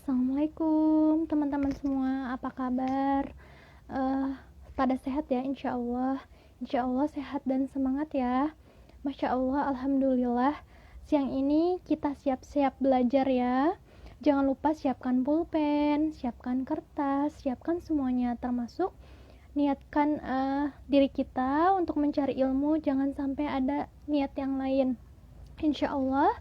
Assalamualaikum teman-teman semua, apa kabar? Pada sehat ya, insya Allah sehat dan semangat ya. Masya Allah, Alhamdulillah. Siang ini kita siap-siap belajar ya. Jangan lupa siapkan pulpen, siapkan kertas, siapkan semuanya, termasuk niatkan diri kita untuk mencari ilmu. Jangan sampai ada niat yang lain. Insya Allah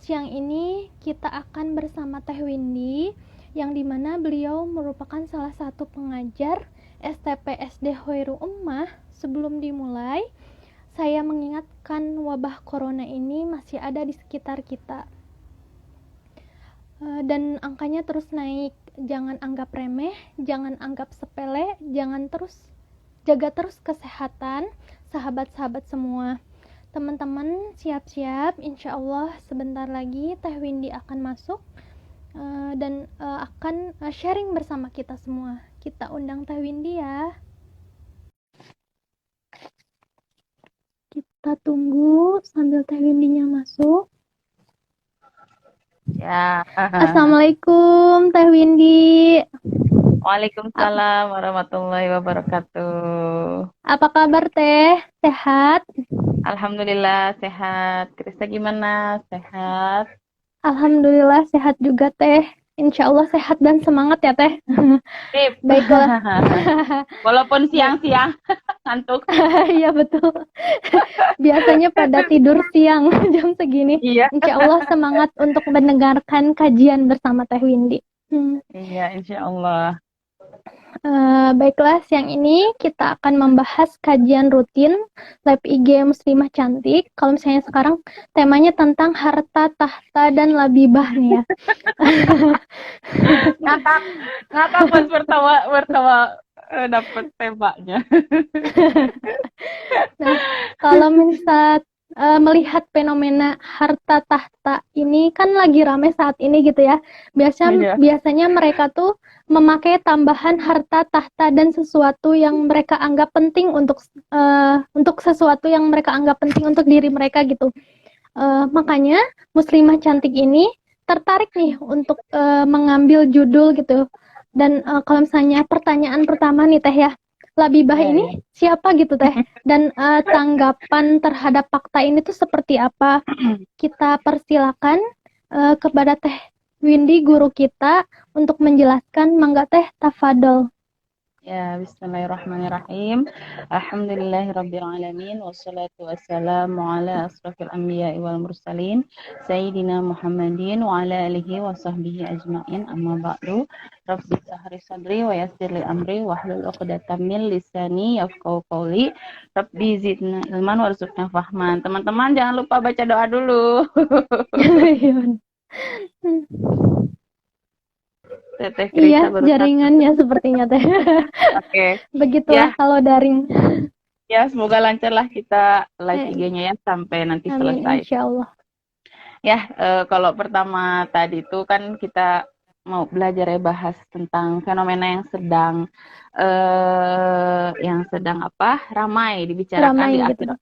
siang ini kita akan bersama Teh Windy, yang dimana beliau merupakan salah satu pengajar STP SD Hoiru Ummah. Sebelum dimulai, saya mengingatkan wabah corona ini masih ada di sekitar kita, dan angkanya terus naik. Jangan anggap remeh, jangan anggap sepele, jaga terus kesehatan sahabat-sahabat semua. Teman-teman siap-siap, insya Allah sebentar lagi Teh Windy akan masuk dan akan sharing bersama kita semua. Kita undang Teh Windy ya. Kita tunggu sambil Teh Windy-nya masuk. Ya. Assalamualaikum Teh Windy. Waalaikumsalam warahmatullahi wabarakatuh. Apa kabar Teh? Sehat? Alhamdulillah sehat. Krista gimana? Sehat? Alhamdulillah sehat juga Teh. Insya Allah sehat dan semangat ya Teh. Sip. Baiklah. Walaupun siang-siang ngantuk. Iya betul. Biasanya pada tidur siang jam segini. Iya. Insya Allah semangat untuk mendengarkan kajian bersama Teh Windy. Iya, insya Allah. Baiklah, siang ini kita akan membahas kajian rutin Lab IG Muslimah Cantik. Kalau misalnya sekarang temanya tentang harta, tahta, dan labibah nih ya. Ngakak pas pertama dapet tembaknya. Nah, kalau misal melihat fenomena harta tahta ini kan lagi rame saat ini gitu ya. Iya. Biasanya mereka tuh memakai tambahan harta tahta dan sesuatu yang mereka anggap penting untuk sesuatu yang mereka anggap penting untuk diri mereka gitu. Makanya Muslimah Cantik ini tertarik nih untuk mengambil judul gitu. Dan kalau misalnya pertanyaan pertama nih Teh ya, labibah Iya, ini iya. siapa gitu Teh, dan tanggapan terhadap fakta ini tuh seperti apa? Kita persilakan kepada Teh Windy, guru kita, untuk menjelaskan. Mangga Teh, tafadol. Ya, bismillahirrahmanirrahim. Alhamdulillahirrabbilalamin. Wassalatu wassalamu ala asrafil anbiya wal mursalin. Sayyidina Muhammadin wa ala alihi wa sahbihi ajma'in. Amma ba'du. Rabbi sahri sadri wa yassir li amri wa hlul uqdatam min lisani yafqahu qawli. Rabbi zidna ilman warzuqna fahman. Teman-teman jangan lupa baca doa dulu. Teteh Krista Iya, baru jaringannya sepertinya Teh. Oke. Begitulah Ya, kalau daring. ya, semoga lancar lah kita live IG-nya ya sampai nanti Amin, selesai. insya Allah. Ya, kalau pertama tadi itu kan kita mau belajar ya bahas tentang fenomena yang sedang apa ramai dibicarakan Ramai di gitu.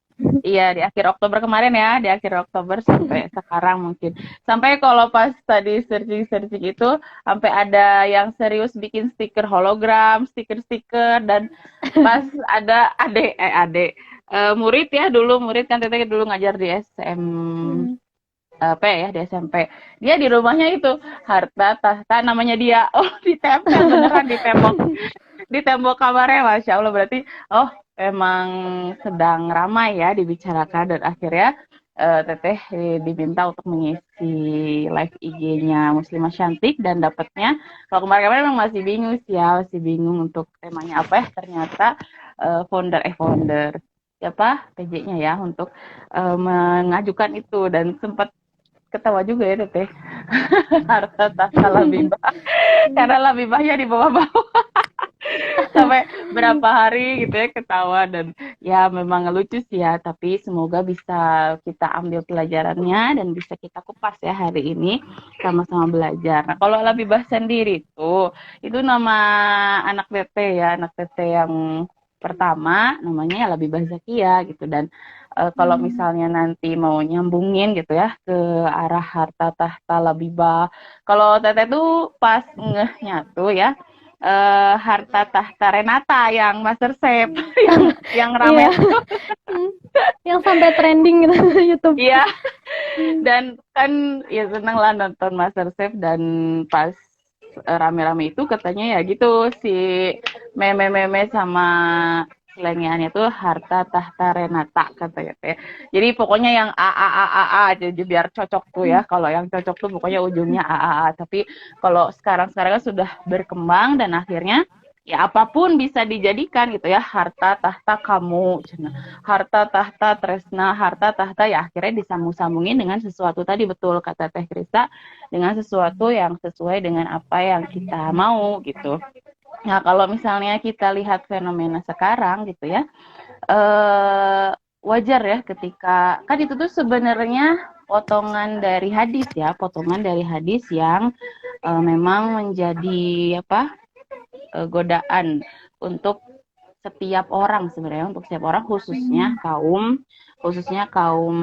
di akhir Oktober kemarin ya, di akhir Oktober sampai sekarang mungkin. Sampai kalau pas tadi searching itu sampai ada yang serius bikin stiker hologram, stiker-stiker, dan pas ada murid ya, dulu murid kan Teteh dulu ngajar di SM ya di SMP. Dia di rumahnya itu harta tahta namanya dia. Oh, ditempel beneran di tembok kamarnya. Masya Allah, berarti emang sedang ramai ya dibicarakan, dan akhirnya Teteh diminta untuk mengisi live IG-nya Muslimah Cantik, dan dapatnya kalau kemarin-kemarin memang masih bingung sih ya, masih bingung untuk temanya apa ya. Ternyata founder siapa PJ-nya ya untuk mengajukan itu, dan sempat ketawa juga ya Teteh. Harta tahta labibah karena labibahnya di bawah-bawah sampai berapa hari gitu ya ketawa, dan ya memang lucu sih ya, tapi semoga bisa kita ambil pelajarannya dan bisa kita kupas ya hari ini sama-sama belajar. Nah, kalau labibah sendiri itu nama anak teteh ya, anak teteh yang pertama namanya ya Labibah Zakia gitu, dan Kalau misalnya nanti mau nyambungin gitu ya ke arah harta tahta labibah. Kalau Teteh tuh pas ngehnya tuh ya harta tahta Renata yang Master Chef yang Iya. rame tuh. Yang sampai trending gitu YouTube. Iya, dan kan ya seneng lah nonton Master Chef dan pas rame-rame itu katanya ya gitu si meme-meme sama selengeannya tuh harta tahta Renata katanya teh. Jadi pokoknya yang a jadi biar cocok tuh ya. Kalau yang cocok tuh pokoknya ujungnya a. Tapi kalau sekarang-sekarang kan sudah berkembang dan akhirnya ya apapun bisa dijadikan gitu ya, harta tahta kamu, harta tahta tresna, harta tahta ya akhirnya disambung-sambungin dengan sesuatu tadi, betul kata Teh Krista, dengan sesuatu yang sesuai dengan apa yang kita mau gitu. Nah, kalau misalnya kita lihat fenomena sekarang gitu ya, wajar ya ketika kan itu tuh sebenarnya potongan dari hadis ya, potongan dari hadis yang memang menjadi apa godaan untuk setiap orang sebenarnya, untuk setiap orang khususnya kaum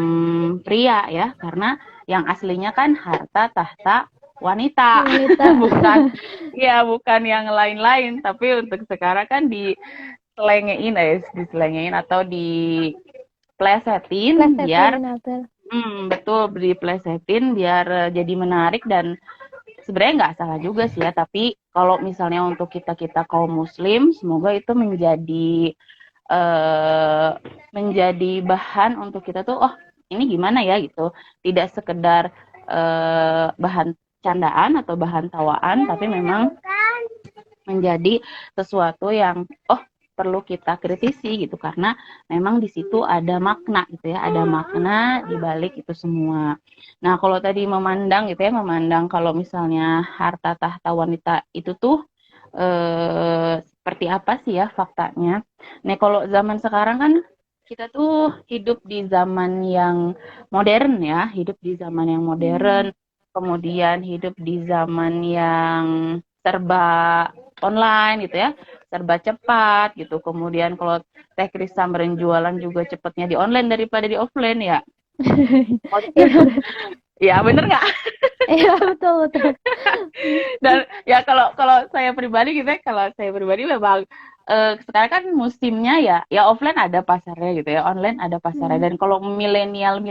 pria ya, karena yang aslinya kan harta tahta wanita, bukan ya bukan yang lain-lain, tapi untuk sekarang kan diselengein atau diplesetin biar betul diplesetin biar jadi menarik. Dan sebenarnya nggak salah juga sih ya, tapi kalau misalnya untuk kita kaum muslim, semoga itu menjadi bahan untuk kita tuh, oh ini gimana ya gitu, tidak sekedar bahan candaan atau bahan tawaan, tapi memang menjadi sesuatu yang perlu kita kritisi gitu, karena memang di situ ada makna gitu ya, ada makna di balik itu semua. Nah, kalau tadi memandang gitu ya, memandang kalau misalnya harta tahta wanita itu tuh seperti apa sih ya faktanya. Nah, kalau zaman sekarang kan kita tuh hidup di zaman yang modern ya, hidup di zaman yang modern, kemudian hidup di zaman yang serba online gitu ya, serba cepat gitu. Kemudian kalau Teh Krista jualan juga cepatnya di online daripada di offline ya. Ya bener nggak? Iya betul. Dan ya kalau saya pribadi gitu ya, kalau saya pribadi memang sekarang kan musimnya ya offline ada pasarnya gitu ya, online ada pasarnya. Dan kalau milenial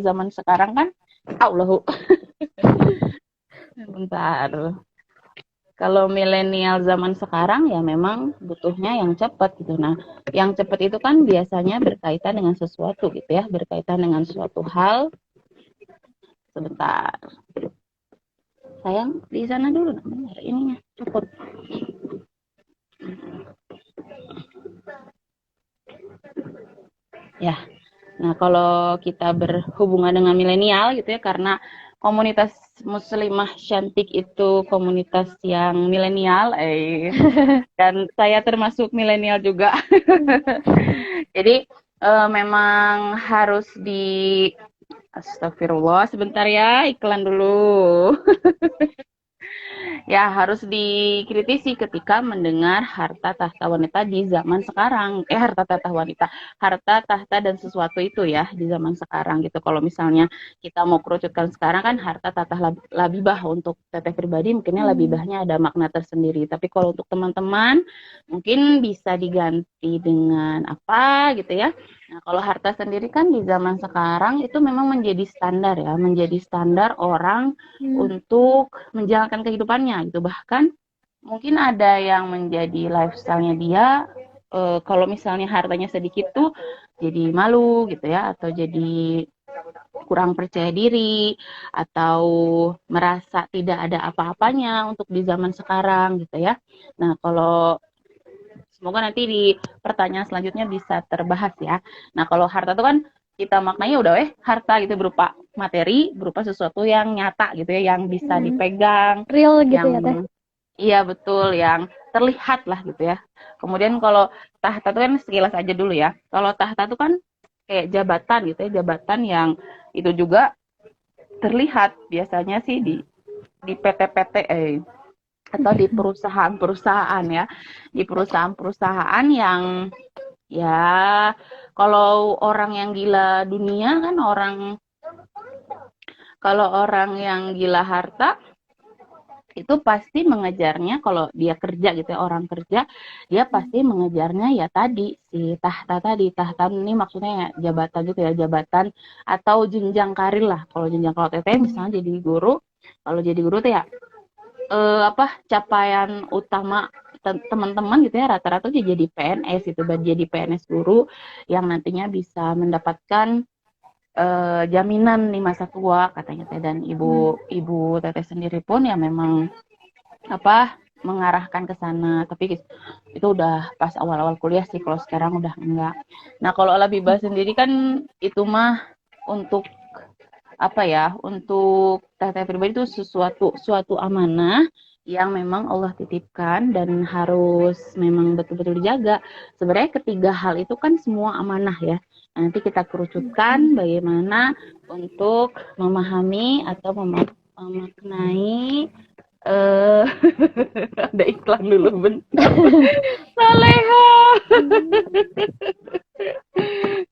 zaman sekarang kan, Allahu, bentar. Kalau milenial zaman sekarang ya memang butuhnya yang cepat gitu. Nah, yang cepat itu kan biasanya berkaitan dengan sesuatu gitu ya, berkaitan dengan suatu hal. Sebentar. Sayang, di sana dulu namanya ininya, copot. Ya. Nah, kalau kita berhubungan dengan milenial gitu ya, karena komunitas muslimah cantik itu komunitas yang milenial, dan saya termasuk milenial juga. Jadi memang harus Astagfirullah, sebentar ya, iklan dulu. Ya, harus dikritisi ketika mendengar harta tahta wanita di zaman sekarang. Harta tahta wanita, harta tahta dan sesuatu itu ya di zaman sekarang gitu. Kalau misalnya kita mau kerucutkan sekarang kan harta tahta labibah, untuk teteh pribadi mungkinnya labibahnya ada makna tersendiri. Tapi kalau untuk teman-teman mungkin bisa diganti dengan apa gitu ya. Nah, kalau harta sendiri kan di zaman sekarang itu memang menjadi standar ya, menjadi standar orang untuk menjalankan kehidupannya gitu. Bahkan mungkin ada yang menjadi lifestyle-nya dia kalau misalnya hartanya sedikit tuh jadi malu gitu ya, atau jadi kurang percaya diri, atau merasa tidak ada apa-apanya untuk di zaman sekarang gitu ya. Nah, kalau semoga nanti di pertanyaan selanjutnya bisa terbahas ya. Nah, kalau harta itu kan kita maknanya udah harta gitu, berupa materi, berupa sesuatu yang nyata gitu ya, yang bisa dipegang, real gitu yang ya Teh. iya betul, yang terlihat lah gitu ya. Kemudian kalau tahta itu kan sekilas aja dulu ya. Kalau tahta itu kan kayak jabatan gitu ya, jabatan yang itu juga terlihat biasanya sih di PT-PT atau di perusahaan-perusahaan ya, di perusahaan-perusahaan yang Ya, kalau orang yang gila dunia kan kalau orang yang gila harta itu pasti mengejarnya kalau dia kerja gitu ya, orang kerja, dia pasti mengejarnya ya tadi si tahta tadi. Tahta ini maksudnya ya jabatan gitu ya, jabatan atau jenjang karir lah. Kalau teteh misalnya jadi guru, kalau jadi guru tuh ya apa capaian utama teman-teman gitu ya rata-rata jadi PNS itu, jadi PNS guru yang nantinya bisa mendapatkan jaminan di masa tua katanya teh. Dan ibu teteh sendiri pun ya memang apa mengarahkan ke sana, tapi itu udah pas awal-awal kuliah sih, kalau sekarang udah enggak. Nah kalau Labibah sendiri kan itu mah untuk apa ya, untuk teteh pribadi itu suatu amanah yang memang Allah titipkan dan harus memang betul-betul dijaga. Sebenarnya ketiga hal itu kan semua amanah ya. Nanti kita kerucutkan bagaimana untuk memahami atau memaknai eh ada iklan dulu bentar. Saleha.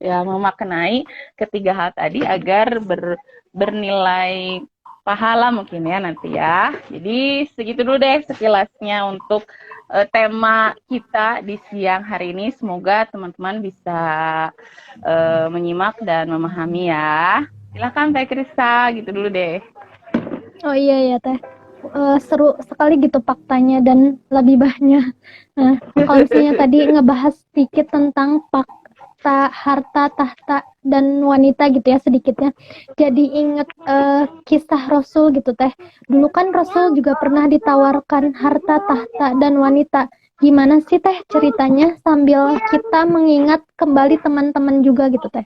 Ya, memaknai ketiga hal tadi agar bernilai pahala mungkin ya nanti ya. Jadi segitu dulu deh sekilasnya untuk tema kita di siang hari ini. Semoga teman-teman bisa menyimak dan memahami ya. Silakan Teh Krista, gitu dulu deh. Oh iya ya teh. Seru sekali gitu faktanya dan labibahnya. Nah, kalau misalnya tadi ngebahas sedikit tentang fakta harta tahta dan wanita gitu ya sedikitnya. Jadi inget kisah Rasul gitu teh. Dulu kan Rasul juga pernah ditawarkan harta tahta dan wanita. Gimana sih teh ceritanya sambil kita mengingat kembali teman-teman juga gitu teh.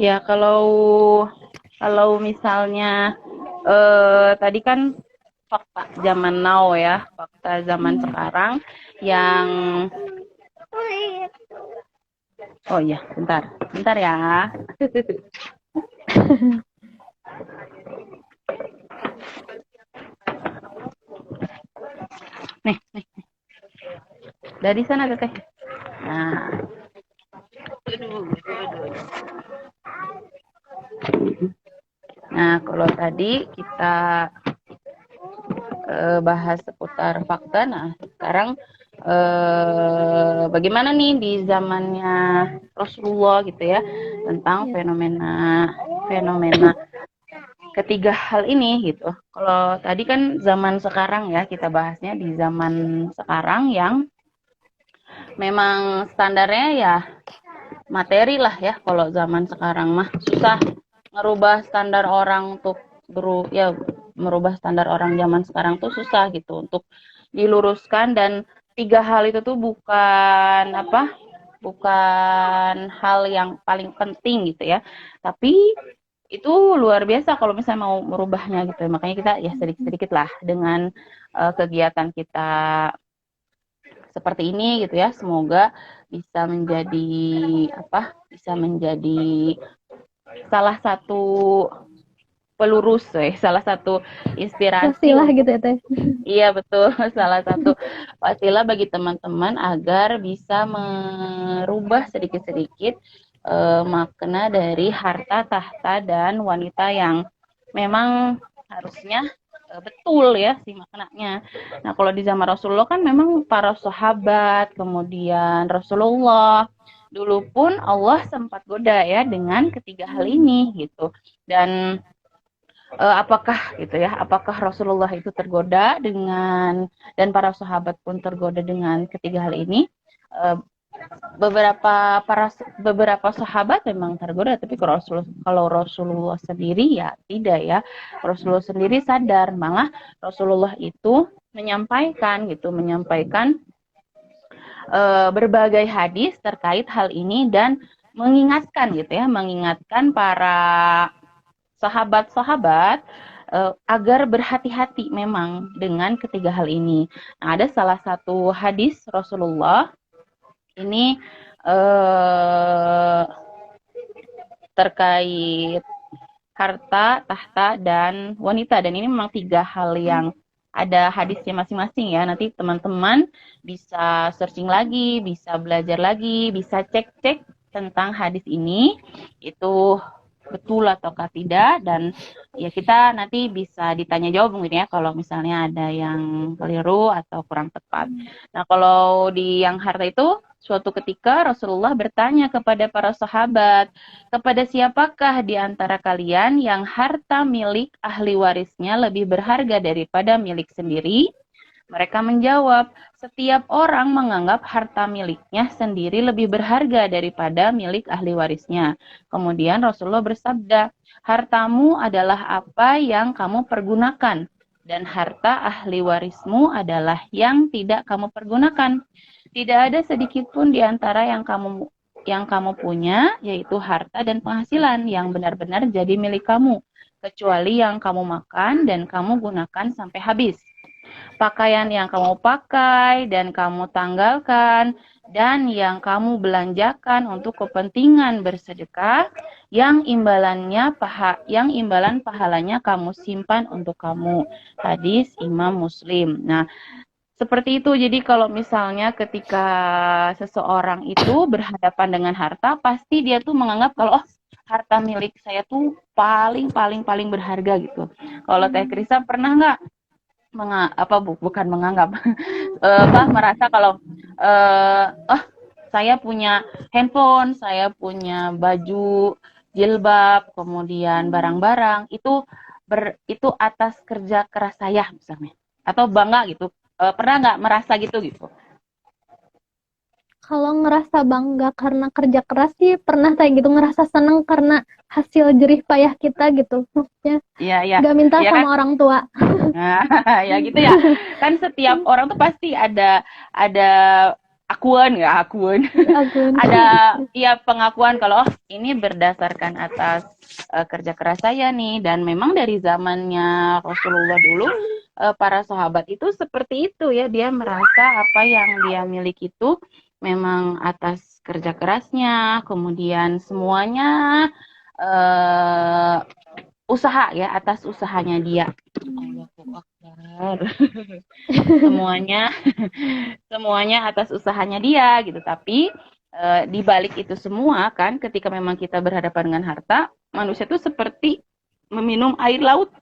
Ya, kalau misalnya tadi kan fakta zaman now ya, fakta zaman sekarang yang oh iya, bentar. Bentar ya. Nih. Dari sana Teteh. Nah. Nah, kalau tadi kita bahas seputar fakta. Nah, sekarang bagaimana nih di zamannya Rasulullah gitu ya tentang fenomena ketiga hal ini gitu. Kalau tadi kan zaman sekarang ya, kita bahasnya di zaman sekarang yang memang standarnya ya materi lah ya. Kalau zaman sekarang mah susah ngerubah standar orang untuk merubah standar orang zaman sekarang tuh susah gitu untuk diluruskan. Dan tiga hal itu tuh bukan hal yang paling penting gitu ya, tapi itu luar biasa kalau misalnya mau merubahnya gitu. Makanya kita ya sedikit-sedikit lah dengan kegiatan kita seperti ini gitu ya. Semoga bisa menjadi salah satu pelurus, salah satu inspirasi Wasilah untuk gitu ya teh. iya betul, salah satu wasilah bagi teman-teman agar bisa merubah sedikit-sedikit makna dari harta, tahta, dan wanita yang memang harusnya betul ya si maknanya. Nah kalau di zaman Rasulullah kan memang para sahabat, kemudian Rasulullah dulu pun Allah sempat goda ya dengan ketiga hal ini gitu. Dan apakah Rasulullah itu tergoda dan para sahabat pun tergoda dengan ketiga hal ini. Uh, beberapa sahabat memang tergoda, tapi kalau Rasulullah sendiri ya tidak ya. Rasulullah sendiri sadar, malah Rasulullah itu menyampaikan berbagai hadis terkait hal ini dan mengingatkan para sahabat-sahabat agar berhati-hati memang dengan ketiga hal ini. Nah, ada salah satu hadis Rasulullah ini terkait harta, tahta, dan wanita. Dan ini memang tiga hal yang ada hadisnya masing-masing ya. Nanti teman-teman bisa searching lagi, bisa belajar lagi, bisa cek-cek tentang hadis ini itu betul ataukah tidak, dan ya kita nanti bisa ditanya jawab mungkin ya kalau misalnya ada yang keliru atau kurang tepat. Nah, kalau di yang harta itu suatu ketika Rasulullah bertanya kepada para sahabat, kepada siapakah di antara kalian yang harta milik ahli warisnya lebih berharga daripada milik sendiri? Mereka menjawab, setiap orang menganggap harta miliknya sendiri lebih berharga daripada milik ahli warisnya. Kemudian Rasulullah bersabda, hartamu adalah apa yang kamu pergunakan, dan harta ahli warismu adalah yang tidak kamu pergunakan. Tidak ada sedikit pun di antara yang kamu punya, yaitu harta dan penghasilan yang benar-benar jadi milik kamu, kecuali yang kamu makan dan kamu gunakan sampai habis. Pakaian yang kamu pakai dan kamu tanggalkan, dan yang kamu belanjakan untuk kepentingan bersedekah, yang imbalan pahalanya kamu simpan untuk kamu. Hadis Imam Muslim. Nah, seperti itu. Jadi kalau misalnya ketika seseorang itu berhadapan dengan harta, pasti dia tuh menganggap kalau harta milik saya tuh paling paling paling berharga gitu. Kalau Teh Krisa pernah nggak bukan menganggap merasa kalau saya punya handphone, saya punya baju jilbab, kemudian barang-barang itu atas kerja keras saya misalnya, atau bangga gitu. Pernah nggak merasa gitu? Kalau ngerasa bangga karena kerja keras sih pernah kayak gitu, ngerasa seneng karena hasil jerih payah kita gitu. Maksudnya Iya, nggak minta iya sama kan? orang tua. Nah, ya gitu ya. Kan setiap orang tuh pasti ada akuan ya, akuan. Akun. Ada ya pengakuan kalau ini berdasarkan atas kerja keras saya nih, dan memang dari zamannya Rasulullah dulu para sahabat itu seperti itu ya, dia merasa apa yang dia miliki itu memang atas kerja kerasnya, kemudian semuanya eh, usaha ya, atas usahanya dia. Allahu Akbar. semuanya semuanya atas usahanya dia gitu. Tapi di balik itu semua kan, ketika memang kita berhadapan dengan harta, manusia itu seperti meminum air laut.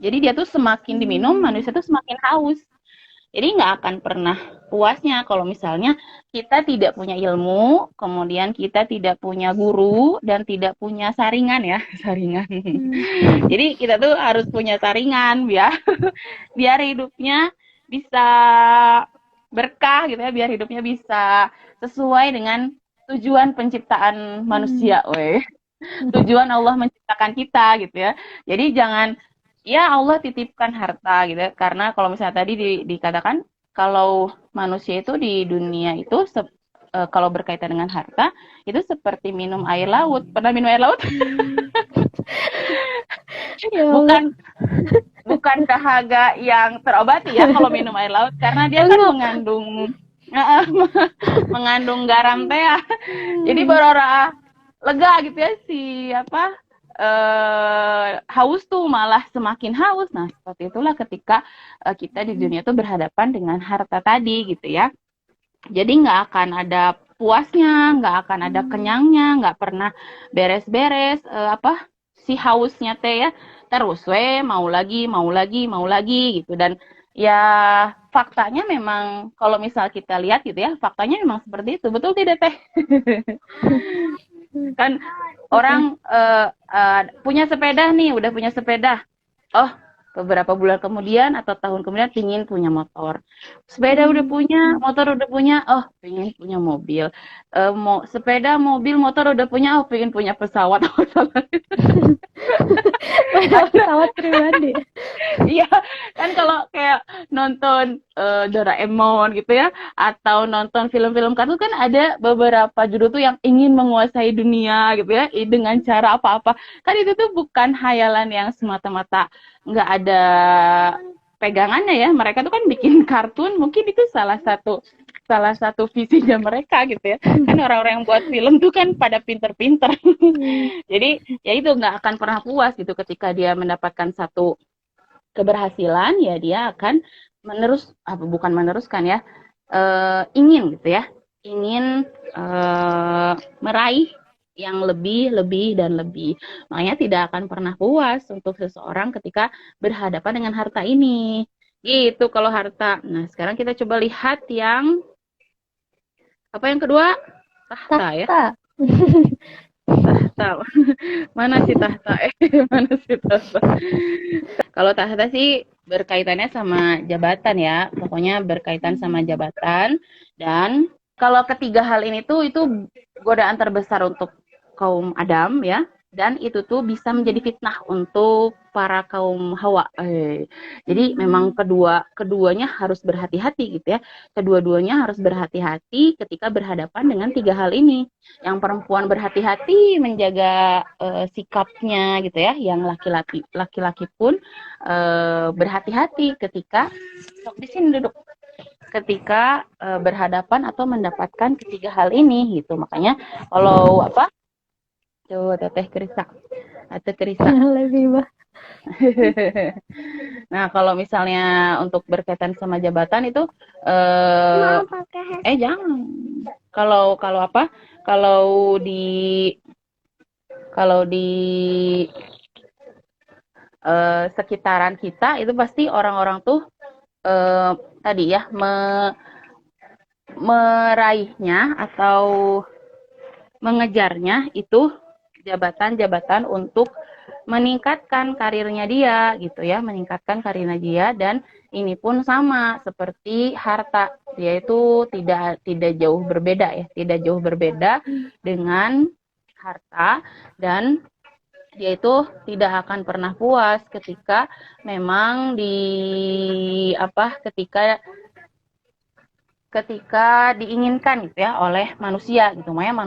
Jadi dia tuh semakin diminum, manusia tuh semakin haus. Jadi nggak akan pernah puasnya kalau misalnya kita tidak punya ilmu, kemudian kita tidak punya guru, dan tidak punya saringan ya, saringan. Jadi kita tuh harus punya saringan biar hidupnya bisa berkah gitu ya, biar hidupnya bisa sesuai dengan tujuan penciptaan manusia, tujuan Allah menciptakan kita gitu ya. Jadi jangan, ya Allah titipkan harta gitu ya. Karena kalau misalnya tadi dikatakan kalau manusia itu di dunia itu kalau berkaitan dengan harta itu seperti minum air laut. Pernah minum air laut? Ya Allah. bukan dahaga yang terobati ya kalau minum air laut, karena dia kan mengandung garam teh ya. Jadi berora lega gitu ya, haus tuh malah semakin haus. Nah, seperti itulah ketika kita di dunia tuh berhadapan dengan harta tadi gitu ya. Jadi nggak akan ada puasnya, nggak akan ada kenyangnya, nggak pernah beres-beres si hausnya teh ya. Terus mau lagi gitu. Dan ya faktanya memang kalau misal kita lihat gitu ya, faktanya memang seperti itu. Betul tidak Teh? Kan orang punya sepeda nih, udah punya sepeda. Oh, beberapa bulan kemudian atau tahun kemudian pingin punya motor. Sepeda udah punya, motor udah punya, oh pingin punya mobil. Sepeda, mobil, motor udah punya, oh pingin punya pesawat. Pesawat pribadi. Iya, kan kalau kayak nonton Doraemon gitu ya, atau nonton film-film kartun kan ada beberapa judul tuh yang ingin menguasai dunia gitu ya, dengan cara apa-apa. Kan itu tuh bukan hayalan yang semata-mata nggak ada pegangannya ya. Mereka tuh kan bikin kartun, mungkin itu salah satu visinya mereka gitu ya. Kan orang-orang yang buat film tuh kan pada pinter-pinter. Jadi ya itu nggak akan pernah puas gitu ketika dia mendapatkan satu keberhasilan, ya dia akan bukan meneruskan ya, ingin gitu ya, ingin meraih yang lebih, lebih, dan lebih. Makanya tidak akan pernah puas untuk seseorang ketika berhadapan dengan harta ini. Gitu kalau harta. Nah, sekarang kita coba lihat yang apa yang kedua? Tahta ya. Tahta. Tahta. Mana sih tahta? Mana sih tahta? Kalau tahta sih berkaitannya sama jabatan ya. Pokoknya berkaitan sama jabatan. Dan kalau ketiga hal ini tuh itu godaan terbesar untuk kaum Adam ya. Dan itu tuh bisa menjadi fitnah untuk para kaum Hawa. Jadi memang keduanya harus berhati-hati gitu ya. Kedua-duanya harus berhati-hati ketika berhadapan dengan tiga hal ini. Yang perempuan berhati-hati menjaga sikapnya gitu ya. Yang laki-laki pun berhati-hati ketika di sini duduk, ketika berhadapan atau mendapatkan ketiga hal ini gitu. Makanya kalau apa, coba teteh Krisa atau Krisa. Lebih bah. Nah, kalau misalnya untuk berkaitan sama jabatan itu jangan. Kalau kalau apa? Kalau di kalau di sekitaran kita itu pasti orang-orang tuh tadi ya meraihnya atau mengejarnya itu jabatan-jabatan untuk meningkatkan karirnya dia gitu ya, meningkatkan karirnya dia. Dan ini pun sama seperti harta, dia itu tidak jauh berbeda ya, tidak jauh berbeda dengan harta. Dan dia itu tidak akan pernah puas ketika memang ketika diinginkan gitu ya oleh manusia gitu. Makanya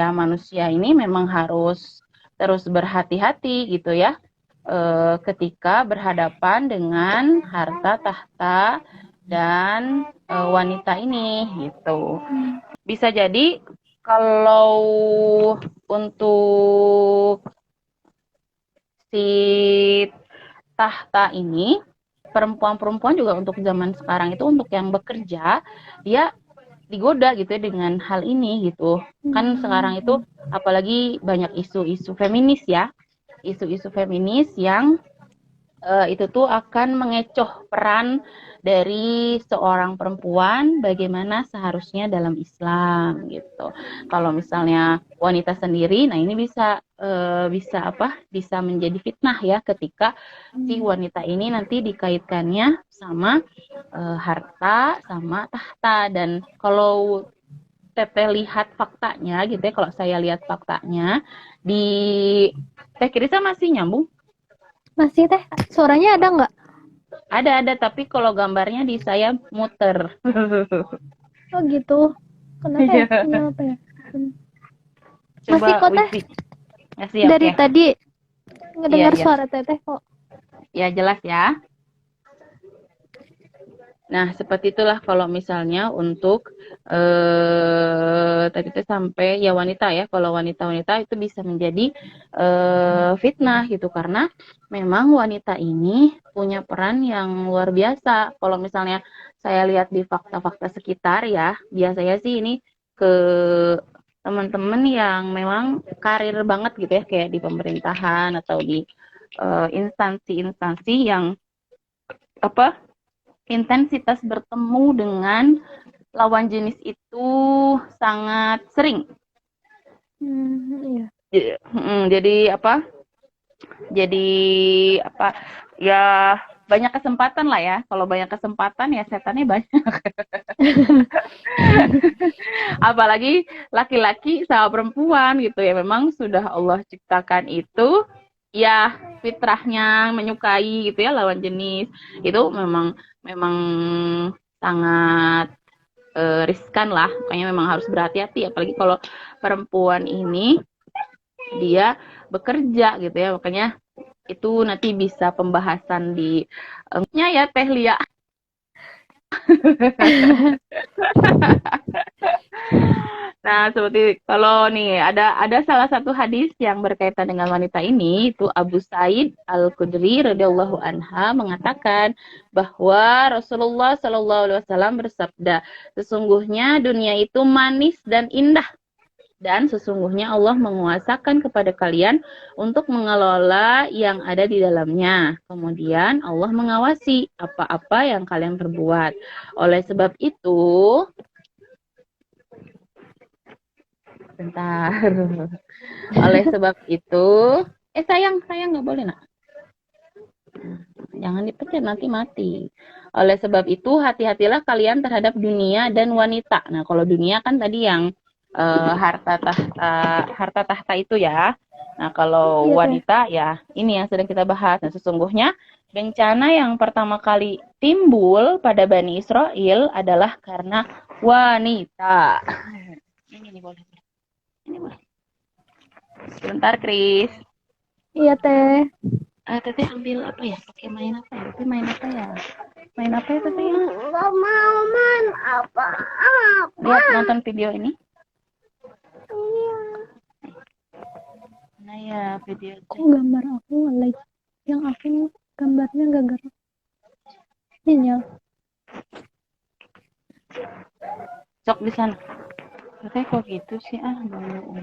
manusia ini memang harus terus berhati-hati gitu ya, ketika berhadapan dengan harta tahta dan wanita ini gitu. Bisa jadi kalau untuk si tahta ini, perempuan-perempuan juga untuk zaman sekarang itu untuk yang bekerja, dia digoda gitu ya dengan hal ini gitu. Kan sekarang itu apalagi banyak isu-isu feminis ya, isu-isu feminis yang itu tuh akan mengecoh peran dari seorang perempuan bagaimana seharusnya dalam Islam gitu. Kalau misalnya wanita sendiri, nah ini bisa menjadi fitnah ya ketika si wanita ini nanti dikaitkannya sama harta sama tahta. Dan kalau Teteh lihat faktanya gitu ya, kalau saya lihat faktanya di Teh Kirisa masih nyambung? Masih teh, suaranya ada nggak? Ada, tapi kalau gambarnya di saya muter. Oh gitu. Kenapa ya? Kenapa ya? Masih Coba kok teh. wifi. Masih ya, Dari oke. tadi ngedengar Iya. suara teteh kok. Ya, jelas ya. Nah, seperti itulah kalau misalnya untuk tadi itu sampai ya wanita ya. Kalau wanita-wanita itu bisa menjadi fitnah gitu, karena memang wanita ini punya peran yang luar biasa. Kalau misalnya saya lihat di fakta-fakta sekitar ya, biasanya sih ini ke teman-teman yang memang karir banget gitu ya, kayak di pemerintahan atau di instansi-instansi yang apa, intensitas bertemu dengan lawan jenis itu sangat sering. Iya. Jadi apa? Jadi apa? Ya banyak kesempatan lah ya. Kalau banyak kesempatan ya setannya banyak. Apalagi laki-laki sama perempuan gitu ya. Memang sudah Allah ciptakan itu ya fitrahnya menyukai gitu ya lawan jenis. Itu memang memang sangat riskan lah, makanya memang harus berhati-hati. Apalagi kalau perempuan ini dia bekerja gitu ya, makanya itu nanti bisa pembahasan di ya Teh Lia. Nah, seperti kalau nih ada salah satu hadis yang berkaitan dengan wanita ini, itu Abu Sa'id Al-Khudri radhiyallahu anha mengatakan bahwa Rasulullah Shallallahu alaihi wasallam bersabda, sesungguhnya dunia itu manis dan indah, dan sesungguhnya Allah menguasakan kepada kalian untuk mengelola yang ada di dalamnya. Kemudian Allah mengawasi apa-apa yang kalian perbuat. Oleh sebab itu, bentar. Oleh sebab itu, sayang nggak boleh nak. Jangan dipencet nanti mati. Oleh sebab itu, hati-hatilah kalian terhadap dunia dan wanita. Nah, kalau dunia kan tadi yang harta tahta itu ya. Nah, kalau wanita ya ini yang sedang kita bahas. Nah, sesungguhnya bencana yang pertama kali timbul pada Bani Israel adalah karena wanita. Ini boleh. Ini boleh. Sebentar, Kris. Iya, Teh. Teteh ambil apa ya? Pakai main apa ya? Teteh main apa ya? Main apa ya, Teteh? Nggak mau main apa-apa. Lihat, nonton video ini. Nah ya, video Kok gambar aku nge-like? Yang aku gambarnya nggak gerak. Sinyal. Sok di sana. Teteh kok gitu sih? Bau.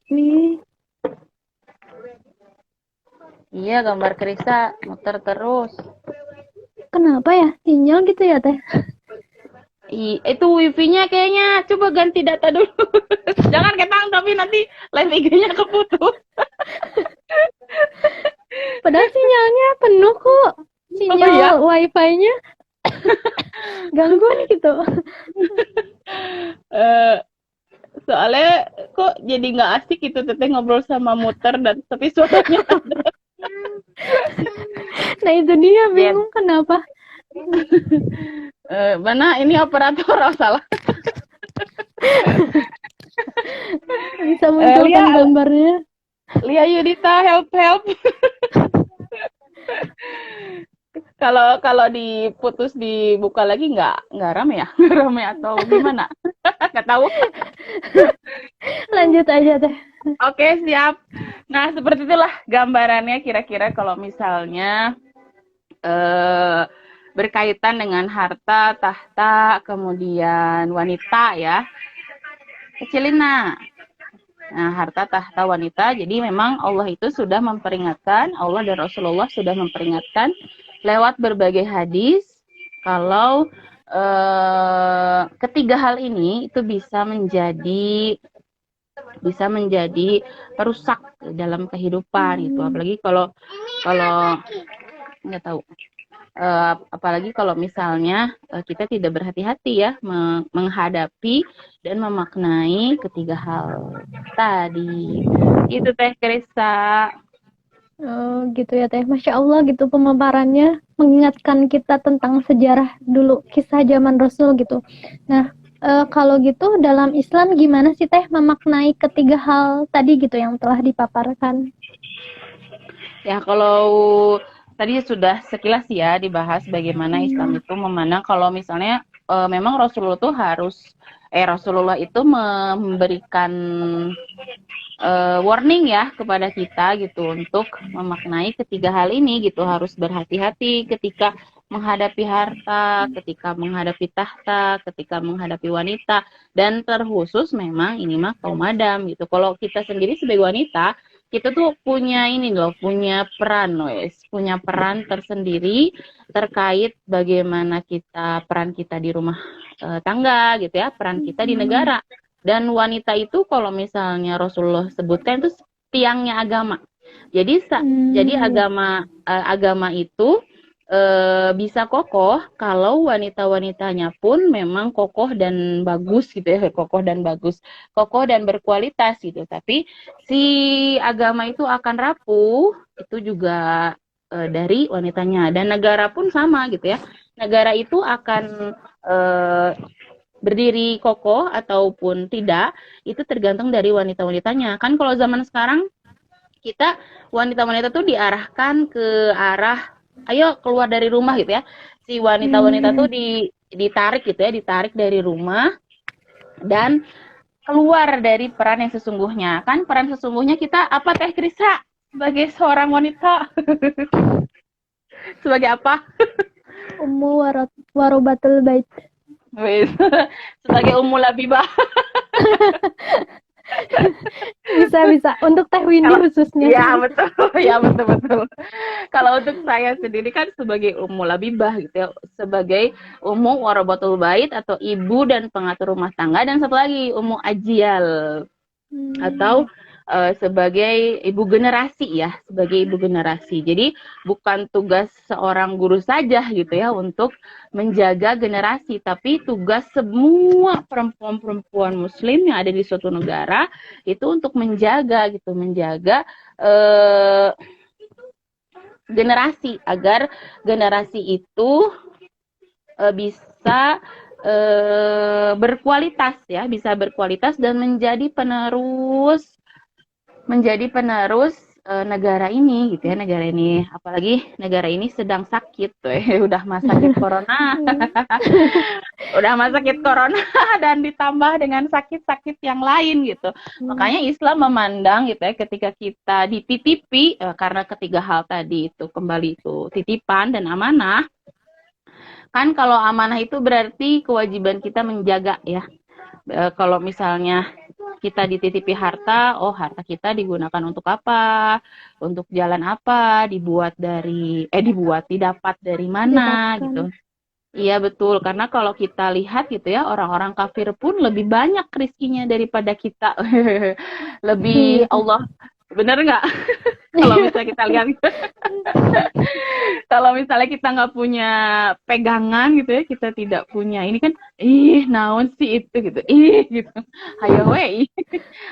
Nih. Iya, gambar Krisa muter terus. Kenapa ya? Sinyal gitu ya, Teh? Itu wifi-nya kayaknya. Coba ganti data dulu. Jangan ketang, tapi nanti live IG-nya keputus. Padahal sinyalnya penuh kok. Sinyal wifi-nya gangguan gitu. Soalnya kok jadi nggak asik gitu Teteh ngobrol sama muter dan tapi suaranya ada. Nah itu dia bingung kenapa. Mana ini operator salah. Bisa munculkan gambarnya. Lia Yudita help. Kalau diputus dibuka lagi nggak rame ya? Nggak rame atau gimana? Nggak tahu. Lanjut aja Teh. Oke, siap. Nah, seperti itulah gambarannya kira-kira kalau misalnya berkaitan dengan harta, tahta, kemudian wanita ya. Kecilin nah. Nah, harta, tahta, wanita. Jadi memang Allah itu sudah memperingatkan, Allah dan Rasulullah sudah memperingatkan lewat berbagai hadis kalau ketiga hal ini itu bisa menjadi perusak dalam kehidupan gitu. Apalagi kalau nggak tahu. Apalagi kalau misalnya kita tidak berhati-hati ya menghadapi dan memaknai ketiga hal tadi. Itu Teh Krisa. Oh gitu ya Teh. Masya Allah gitu pemaparannya mengingatkan kita tentang sejarah dulu kisah zaman Rasul gitu. Nah kalau gitu dalam Islam gimana sih Teh memaknai ketiga hal tadi gitu yang telah dipaparkan? Ya kalau tadi sudah sekilas ya dibahas bagaimana Islam itu memandang kalau misalnya memang Rasulullah itu memberikan warning ya kepada kita gitu untuk memaknai ketiga hal ini gitu, harus berhati-hati ketika menghadapi harta, ketika menghadapi tahta, ketika menghadapi wanita, dan terkhusus memang ini mah kaum madam gitu. Kalau kita sendiri sebagai wanita, kita tuh punya punya peran tersendiri terkait bagaimana peran kita di rumah tangga gitu ya, peran kita di negara. Dan wanita itu kalau misalnya Rasulullah sebutkan itu tiangnya agama. Jadi agama itu bisa kokoh kalau wanita-wanitanya pun memang kokoh dan bagus gitu ya, kokoh dan berkualitas gitu. Tapi si agama itu akan rapuh itu juga dari wanitanya, dan negara pun sama gitu ya. Negara itu akan berdiri kokoh ataupun tidak, itu tergantung dari wanita-wanitanya. Kan kalau zaman sekarang kita wanita-wanita tuh diarahkan ke arah ayo keluar dari rumah gitu ya. Si wanita-wanita tuh ditarik gitu ya, ditarik dari rumah dan keluar dari peran yang sesungguhnya. Kan peran sesungguhnya kita apa Teh Krisa sebagai seorang wanita? Sebagai apa? Ummu warobatul bait. Wis. Sebagai Ummu Labibah. Bisa untuk Teh Windy khususnya. Iya betul, ya betul. Kalau untuk saya sendiri kan sebagai Ummu Labibah gitu ya, sebagai Ummu Warabatul Bait atau ibu dan pengatur rumah tangga, dan satu lagi Ummu Ajial atau sebagai ibu generasi ya, sebagai ibu generasi. Jadi bukan tugas seorang guru saja gitu ya untuk menjaga generasi, tapi tugas semua perempuan-perempuan muslim yang ada di suatu negara itu untuk menjaga gitu, menjaga generasi agar generasi itu bisa berkualitas ya, bisa berkualitas dan menjadi penerus negara ini gitu ya, negara ini, apalagi negara ini sedang sakit tuh ya, udah masa sakit corona. Udah masa sakit corona dan ditambah dengan sakit-sakit yang lain gitu. Makanya Islam memandang gitu ya, ketika kita dititipi karena ketiga hal tadi itu kembali itu titipan dan amanah. Kan kalau amanah itu berarti kewajiban kita menjaga ya. Kalau misalnya kita dititipi harta, oh harta kita digunakan untuk apa, untuk jalan apa, didapat dari mana gitu. Iya betul, karena kalau kita lihat gitu ya, orang-orang kafir pun lebih banyak rezekinya daripada kita. Lebih Allah, bener nggak? Kalau misalnya kita lihat, kalau misalnya kita nggak punya pegangan gitu ya, kita tidak punya ini kan, naon sih itu gitu, gitu, ayo wey.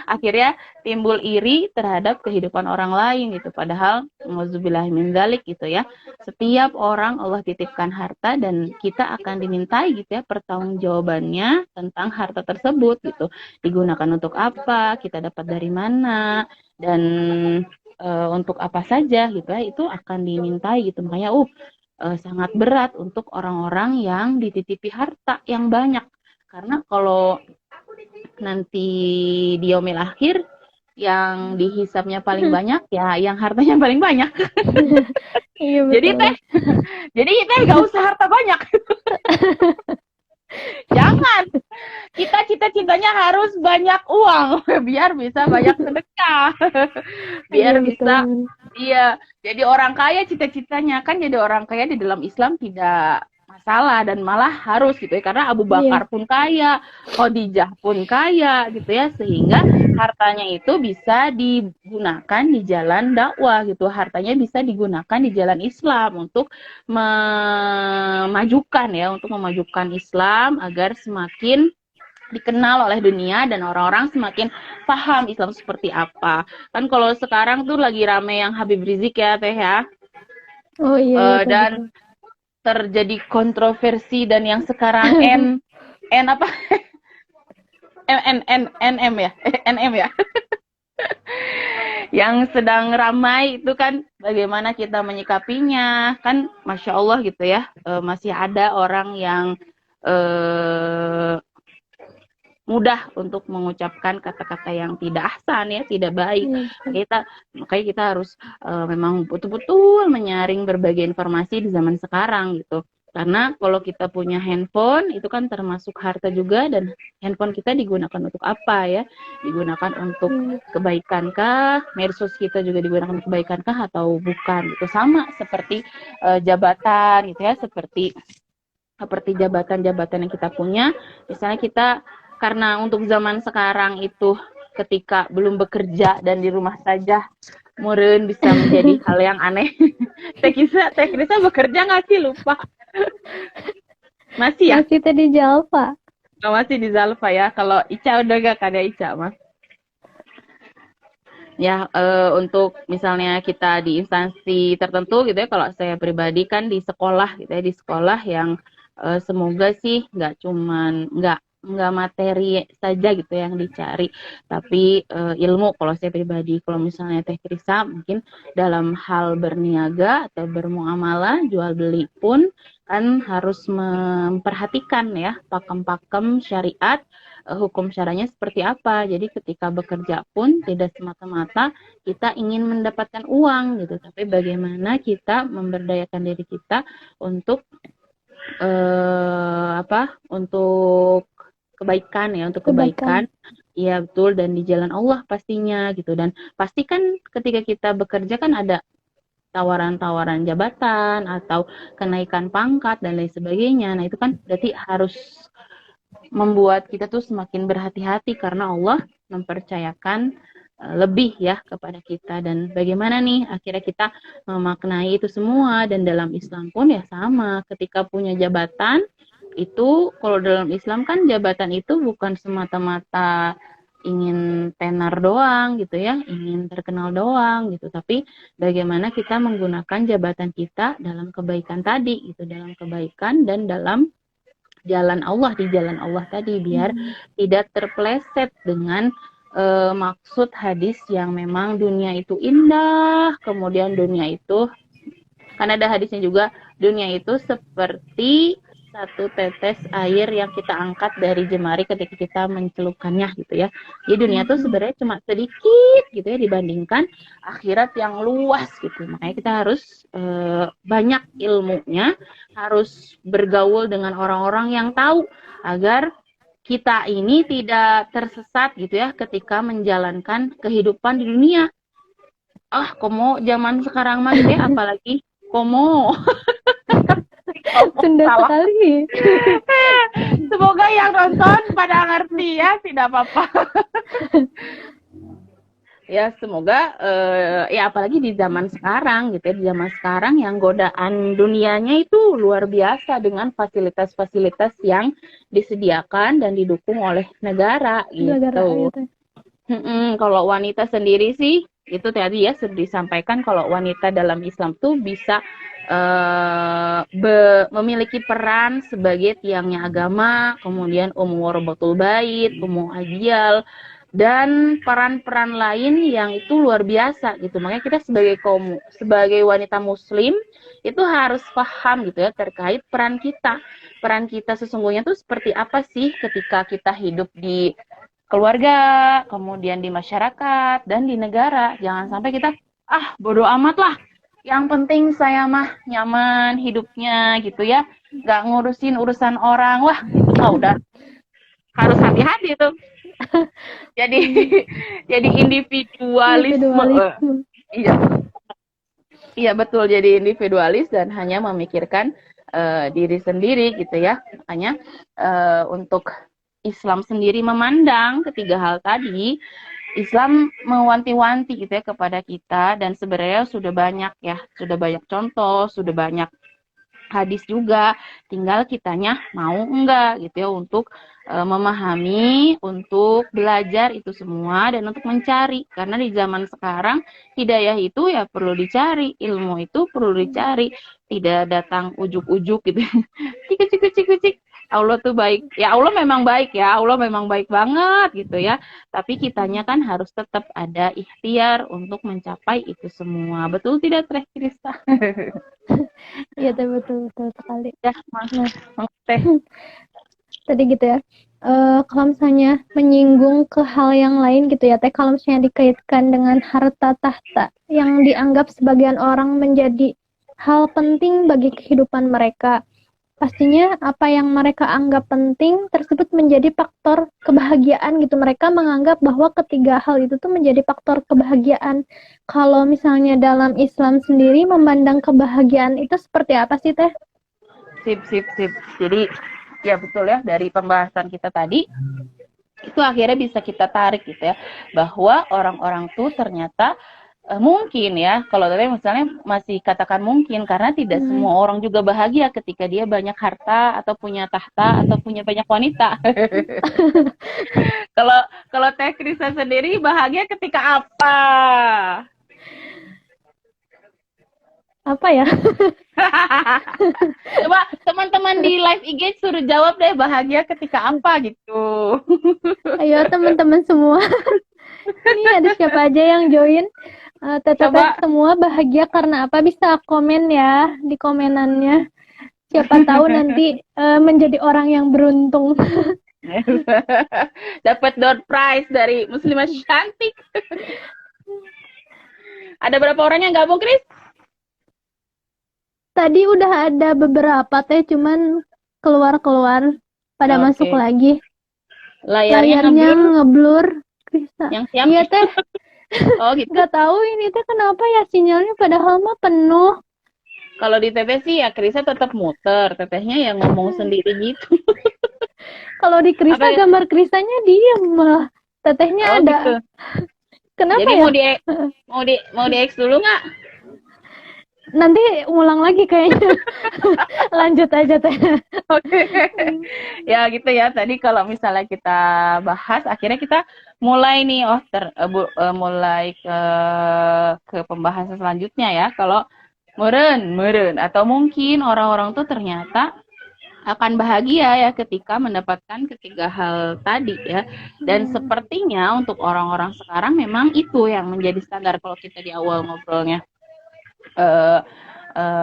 Akhirnya timbul iri terhadap kehidupan orang lain gitu. Padahal, nauzubillah min dzalik gitu ya. Setiap orang Allah titipkan harta dan kita akan dimintai gitu ya pertanggungjawabannya tentang harta tersebut gitu. Digunakan untuk apa, kita dapat dari mana, dan untuk apa saja gitu ya, itu akan dimintai gitu. Makanya sangat berat untuk orang-orang yang dititipi harta yang banyak. Karena kalau nanti di yaumil akhir yang dihisapnya paling banyak ya yang hartanya paling banyak. Iya, jadi teh gak usah harta banyak. Jangan, kita cita-citanya harus banyak uang biar bisa banyak sedekah, biar bisa iya jadi orang kaya. Cita-citanya kan jadi orang kaya di dalam Islam tidak masalah dan malah harus gitu ya, karena Abu Bakar pun kaya, Khadijah pun kaya gitu ya, sehingga hartanya itu bisa digunakan di jalan dakwah gitu, hartanya bisa digunakan di jalan Islam untuk memajukan Islam agar semakin dikenal oleh dunia dan orang-orang semakin paham Islam seperti apa. Kan kalau sekarang tuh lagi rame yang Habib Rizik ya Teh ya. Oh iya. Dan terjadi kontroversi dan yang sekarang NM ya. Yang sedang ramai itu kan bagaimana kita menyikapinya. Kan Masya Allah gitu ya, masih ada orang yang mudah untuk mengucapkan kata-kata yang tidak ahsan ya, tidak baik. Makanya kita harus memang betul-betul menyaring berbagai informasi di zaman sekarang gitu. Karena kalau kita punya handphone itu kan termasuk harta juga, dan handphone kita digunakan untuk apa ya? Digunakan untuk kebaikankah? Medsos kita juga digunakan untuk kebaikankah atau bukan? Itu sama seperti jabatan gitu ya, seperti jabatan-jabatan yang kita punya. Misalnya kita, karena untuk zaman sekarang itu ketika belum bekerja dan di rumah saja, meureun bisa menjadi hal yang aneh. Teh Krisa bekerja nggak sih? Lupa. Masih ya? Masih tadi di Jalfa. Oh, masih di Zalfa ya. Kalau Ica udah gak ada Ica mas. Ya, untuk misalnya kita di instansi tertentu gitu ya, kalau saya pribadi kan di sekolah gitu ya, di sekolah yang semoga sih nggak nggak materi saja gitu yang dicari, tapi ilmu. Kalau saya pribadi, kalau misalnya Teh Krisa mungkin dalam hal berniaga atau bermuamalah jual beli pun kan harus memperhatikan ya pakem-pakem syariat, hukum syaranya seperti apa. Jadi ketika bekerja pun tidak semata-mata kita ingin mendapatkan uang gitu, tapi bagaimana kita memberdayakan diri kita untuk untuk kebaikan ya, untuk kebaikan. Iya betul, dan di jalan Allah pastinya gitu. Dan pastikan ketika kita bekerja kan ada tawaran-tawaran jabatan atau kenaikan pangkat dan lain sebagainya. Nah, itu kan berarti harus membuat kita tuh semakin berhati-hati karena Allah mempercayakan lebih ya kepada kita. Dan bagaimana nih akhirnya kita memaknai itu semua. Dan dalam Islam pun ya sama, ketika punya jabatan itu, kalau dalam Islam kan jabatan itu bukan semata-mata ingin tenar doang gitu ya, ingin terkenal doang gitu, tapi bagaimana kita menggunakan jabatan kita dalam kebaikan tadi gitu, dalam kebaikan dan dalam jalan Allah, di jalan Allah tadi, biar tidak terpleset dengan maksud hadis yang memang dunia itu indah, kemudian dunia itu, kan ada hadisnya juga, dunia itu seperti satu tetes air yang kita angkat dari jemari ketika kita mencelupkannya gitu ya. Jadi dunia itu sebenarnya cuma sedikit gitu ya dibandingkan akhirat yang luas gitu. Makanya kita harus banyak ilmunya, harus bergaul dengan orang-orang yang tahu agar kita ini tidak tersesat gitu ya ketika menjalankan kehidupan di dunia. Komo zaman sekarang mah gitu ya, apalagi komo. Sunda sekali. Semoga yang nonton pada ngerti ya, tidak apa-apa. Ya semoga ya apalagi di zaman sekarang gitu ya, di zaman sekarang yang godaan dunianya itu luar biasa dengan fasilitas-fasilitas yang disediakan dan didukung oleh negara gitu. Kalau wanita sendiri sih itu tadi ya sudah disampaikan, kalau wanita dalam Islam tuh bisa memiliki peran sebagai tiangnya agama, kemudian warabatul bait, ajiyal, dan peran-peran lain yang itu luar biasa gitu. Makanya kita sebagai wanita muslim itu harus paham gitu ya terkait peran kita. Peran kita sesungguhnya tuh seperti apa sih ketika kita hidup di keluarga, kemudian di masyarakat dan di negara. Jangan sampai kita bodo amat lah. Yang penting saya mah nyaman hidupnya gitu ya, nggak ngurusin urusan orang. Wah, itu mah udah harus hati-hati tuh. jadi individualisme. Iya betul, jadi individualis dan hanya memikirkan diri sendiri gitu ya. Makanya untuk Islam sendiri memandang ketiga hal tadi, Islam mewanti-wanti gitu ya kepada kita, dan sebenarnya sudah banyak contoh, sudah banyak hadis juga, tinggal kitanya mau enggak gitu ya untuk memahami, untuk belajar itu semua dan untuk mencari. Karena di zaman sekarang hidayah itu ya perlu dicari, ilmu itu perlu dicari, tidak datang ujuk-ujuk gitu. Cik. Allah tuh baik. Ya Allah memang baik ya. Allah memang baik banget gitu ya. Tapi kitanya kan harus tetap ada ikhtiar untuk mencapai itu semua. Betul tidak Teh Krista? Iya, betul sekali. Ya, Teh. Tadi gitu ya. Kalau misalnya menyinggung ke hal yang lain gitu ya Teh, kalau misalnya dikaitkan dengan harta tahta yang dianggap sebagian orang menjadi hal penting bagi kehidupan mereka, pastinya apa yang mereka anggap penting tersebut menjadi faktor kebahagiaan gitu. Mereka menganggap bahwa ketiga hal itu tuh menjadi faktor kebahagiaan. Kalau misalnya dalam Islam sendiri memandang kebahagiaan itu seperti apa sih Teh? Sip. Jadi ya betul ya, dari pembahasan kita tadi itu akhirnya bisa kita tarik gitu ya, bahwa orang-orang tuh ternyata mungkin ya, kalau tadi misalnya masih katakan mungkin, karena tidak semua orang juga bahagia ketika dia banyak harta atau punya tahta atau punya banyak wanita. Kalau Teh Krista sendiri bahagia ketika apa? Apa ya? Coba teman-teman di live IG suruh jawab deh, bahagia ketika apa gitu. Ayo teman-teman semua. Ini ada siapa aja yang join? Teteh Coba. semua bahagia karena apa? Bisa komen ya di komenannya. Siapa tahu nanti menjadi orang yang beruntung. Dapat door prize dari Muslimah cantik. Ada berapa orang yang gabung, Kris? Tadi udah ada beberapa teh, cuman keluar-keluar pada Oke. masuk lagi. Layarnya Layarnya ngeblur. ngeblur. Krista. Yang siap. Iya teh, Oh gitu. nggak tahu ini teh kenapa ya sinyalnya padahal mah penuh. Kalau di TV sih ya Krisa tetap muter, tetehnya yang ngomong sendiri gitu. Kalau di Krista Apa ya? gambar Kristanya diem malah. Tetehnya Oh ada. gitu. Kenapa Jadi ya? mau di X dulu nggak? Nanti ulang lagi kayaknya. Lanjut aja teh. Oke. Ya gitu ya. Tadi kalau misalnya kita bahas, akhirnya kita mulai nih, mulai ke pembahasan selanjutnya ya. Kalau meren, atau mungkin orang-orang tuh ternyata akan bahagia ya ketika mendapatkan ketiga hal tadi ya. Dan sepertinya untuk orang-orang sekarang memang itu yang menjadi standar kalau kita di awal ngobrolnya.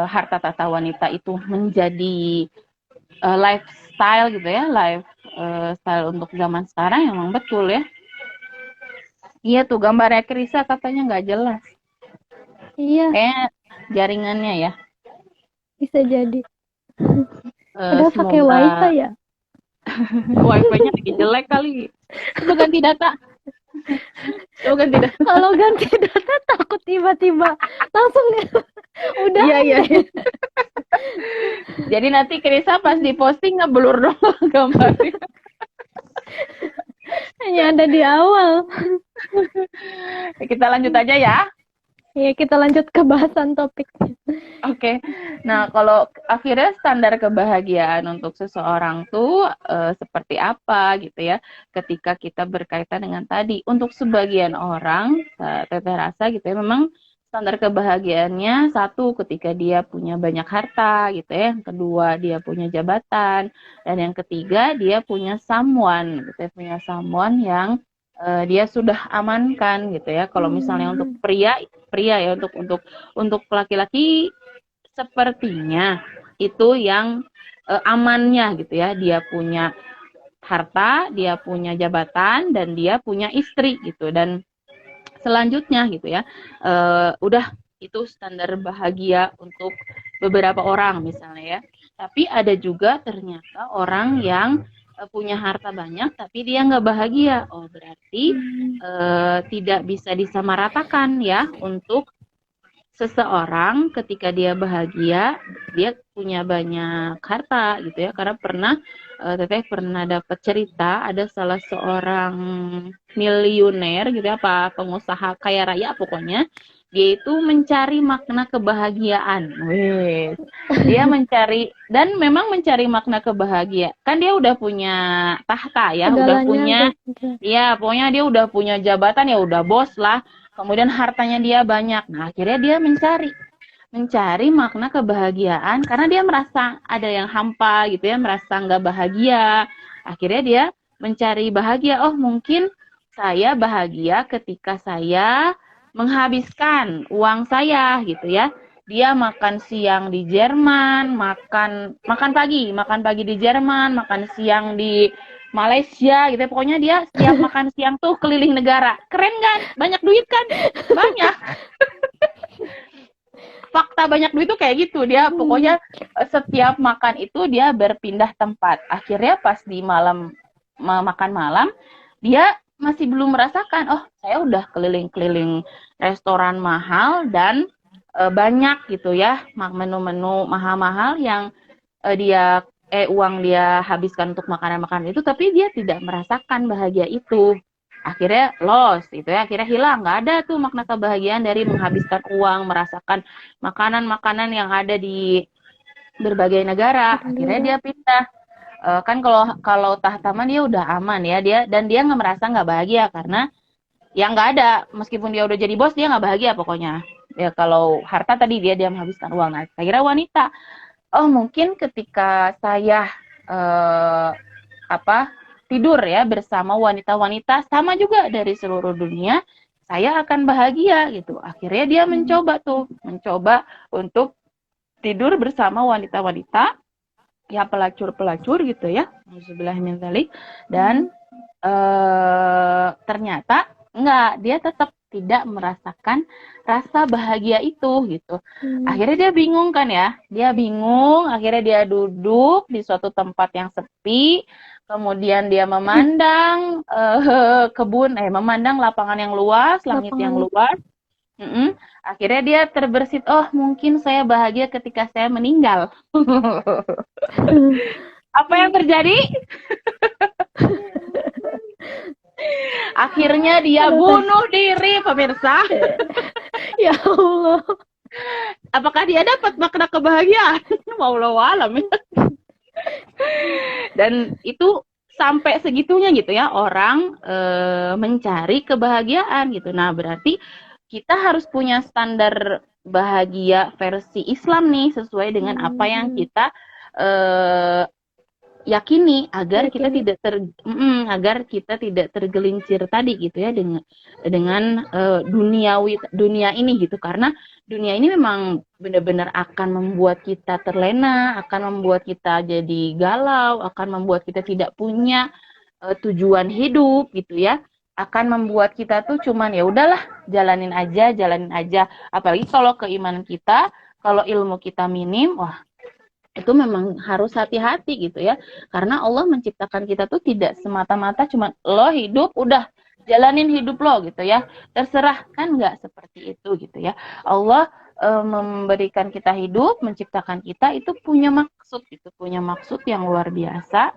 Harta tata wanita itu menjadi lifestyle gitu ya, lifestyle untuk zaman sekarang emang betul ya. Iya tuh gambarnya Krisa katanya nggak jelas. Iya, Kayaknya jaringannya ya. bisa jadi. Padahal pakai Semoga wifi ya. wifi-nya lagi jelek kali. Coba ganti data. Kalau ganti data takut tiba-tiba langsung udah. Iya. Jadi nanti Krisa pas diposting ngeblur dong gambarnya. Hanya ada di awal. Kita lanjut aja ya. Ya, kita lanjut ke bahasan topiknya. Oke. Nah, kalau akhirnya standar kebahagiaan untuk seseorang tuh seperti apa gitu ya. Ketika kita berkaitan dengan tadi, untuk sebagian orang, Teteh rasa gitu ya, memang standar kebahagiaannya satu ketika dia punya banyak harta gitu ya. Yang kedua, dia punya jabatan. Dan yang ketiga, dia punya someone gitu ya. Punya someone yang dia sudah amankan gitu ya. Kalau misalnya untuk pria ya, untuk laki-laki sepertinya itu yang amannya gitu ya. Dia punya harta, dia punya jabatan, dan dia punya istri gitu. Dan selanjutnya gitu ya, udah itu standar bahagia untuk beberapa orang misalnya ya. Tapi ada juga ternyata orang yang punya harta banyak tapi dia nggak bahagia. Oh berarti tidak bisa disamaratakan ya untuk seseorang ketika dia bahagia, dia punya banyak harta gitu ya. Karena Teteh pernah dapat cerita ada salah seorang miliuner gitu ya, apa pengusaha kaya raya pokoknya. Dia itu mencari makna kebahagiaan. Wih. Dia mencari dan memang mencari makna kebahagiaan. Kan dia udah punya tahta ya, udah punya ya, pokoknya dia udah punya jabatan ya, udah bos lah. Kemudian hartanya dia banyak. Nah, akhirnya dia mencari makna kebahagiaan karena dia merasa ada yang hampa gitu ya, merasa nggak bahagia. Akhirnya dia mencari bahagia. Oh, mungkin saya bahagia ketika saya menghabiskan uang saya gitu ya. Dia makan siang di Jerman, makan pagi di Jerman, makan siang di Malaysia gitu ya. Pokoknya dia setiap makan siang tuh keliling negara. Keren kan? Banyak duit kan? Banyak. Fakta banyak duit tuh kayak gitu. Dia pokoknya setiap makan itu dia berpindah tempat. Akhirnya pas di malam makan malam, dia masih belum merasakan, oh saya udah keliling-keliling restoran mahal dan banyak gitu ya, menu-menu mahal-mahal yang uang dia habiskan untuk makanan-makanan itu, tapi dia tidak merasakan bahagia itu. Akhirnya loss gitu ya, akhirnya hilang, nggak ada tuh makna kebahagiaan dari menghabiskan uang, merasakan makanan-makanan yang ada di berbagai negara. Akhirnya dia pindah. Kan kalau tahtaman dia udah aman ya, dia nggak merasa nggak bahagia karena ya nggak ada, meskipun dia udah jadi bos dia nggak bahagia pokoknya. Ya kalau harta tadi dia menghabiskan uang. Nah, saya kira wanita, oh mungkin ketika saya eh, tidur ya bersama wanita-wanita sama juga dari seluruh dunia, saya akan bahagia gitu. Akhirnya dia mencoba untuk tidur bersama wanita-wanita ya pelacur-pelacur gitu ya. Alhamdulillah min dzalik. Dan ternyata enggak, dia tetap tidak merasakan rasa bahagia itu gitu. Akhirnya dia bingung kan ya, akhirnya dia duduk di suatu tempat yang sepi, kemudian dia memandang memandang lapangan yang luas, langit yang luas. Akhirnya dia terbersit, oh mungkin saya bahagia ketika saya meninggal. Apa yang terjadi? Akhirnya dia bunuh diri, pemirsa. Ya Allah. Apakah dia dapat makna kebahagiaan? Wallahu alam. Dan itu sampai segitunya gitu ya, orang mencari kebahagiaan gitu. Nah, berarti kita harus punya standar bahagia versi Islam nih, sesuai dengan apa yang kita yakini, agar kita tidak tergelincir tadi gitu ya dengan dunia ini gitu. Karena dunia ini memang benar-benar akan membuat kita terlena, akan membuat kita jadi galau, akan membuat kita tidak punya tujuan hidup gitu ya, akan membuat kita tuh cuman ya udahlah jalanin aja. Apalagi kalau keimanan kita, kalau ilmu kita minim, wah itu memang harus hati-hati gitu ya, karena Allah menciptakan kita tuh tidak semata-mata cuma lo hidup udah jalanin hidup lo gitu ya, terserah, kan nggak seperti itu gitu ya. Allah memberikan kita hidup, menciptakan kita itu punya maksud yang luar biasa,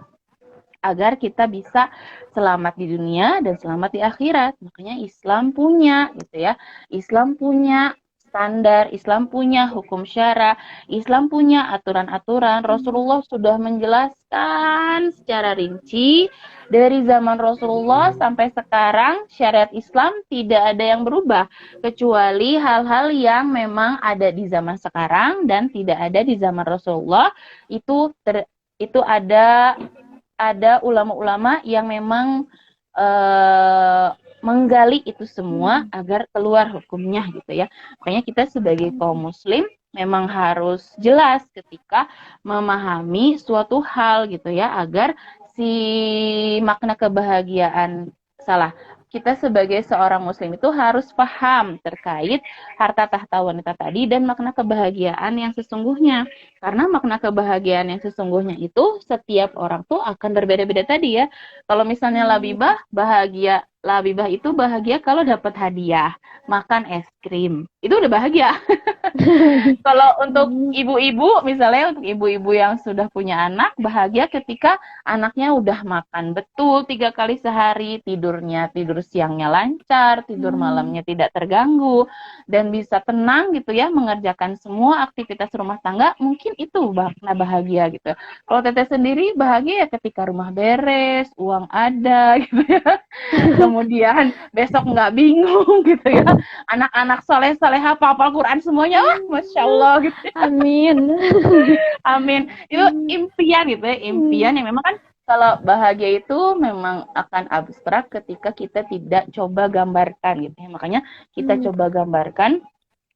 agar kita bisa selamat di dunia dan selamat di akhirat. Makanya Islam punya gitu ya, Islam punya standar, Islam punya hukum syara, Islam punya aturan-aturan. Rasulullah sudah menjelaskan secara rinci dari zaman Rasulullah sampai sekarang, syariat Islam tidak ada yang berubah kecuali hal-hal yang memang ada di zaman sekarang dan tidak ada di zaman Rasulullah. Itu ada ulama-ulama yang memang menggali itu semua agar keluar hukumnya gitu ya. Makanya kita sebagai kaum muslim memang harus jelas ketika memahami suatu hal gitu ya, agar si makna kebahagiaan kita sebagai seorang muslim itu harus paham terkait harta tahta wanita tadi dan makna kebahagiaan yang sesungguhnya. Karena makna kebahagiaan yang sesungguhnya itu setiap orang tuh akan berbeda-beda tadi ya. Kalau misalnya labibah itu bahagia kalau dapat hadiah, makan es krim. Itu udah bahagia. Kalau untuk ibu-ibu, misalnya untuk ibu-ibu yang sudah punya anak, bahagia ketika anaknya udah makan betul 3 kali sehari, tidur siangnya lancar, tidur malamnya tidak terganggu, dan bisa tenang gitu ya, mengerjakan semua aktivitas rumah tangga, mungkin itu makna bahagia gitu. Kalau Teteh sendiri bahagia ya ketika rumah beres, uang ada gitu ya, kemudian besok nggak bingung gitu ya, anak-anak soleh-soleha hafal Quran semuanya, wah Masya Allah gitu. Amin. Amin. Itu impian gitu ya, impian yang memang kan kalau bahagia itu memang akan abstrak ketika kita tidak coba gambarkan gitu ya. Makanya kita coba gambarkan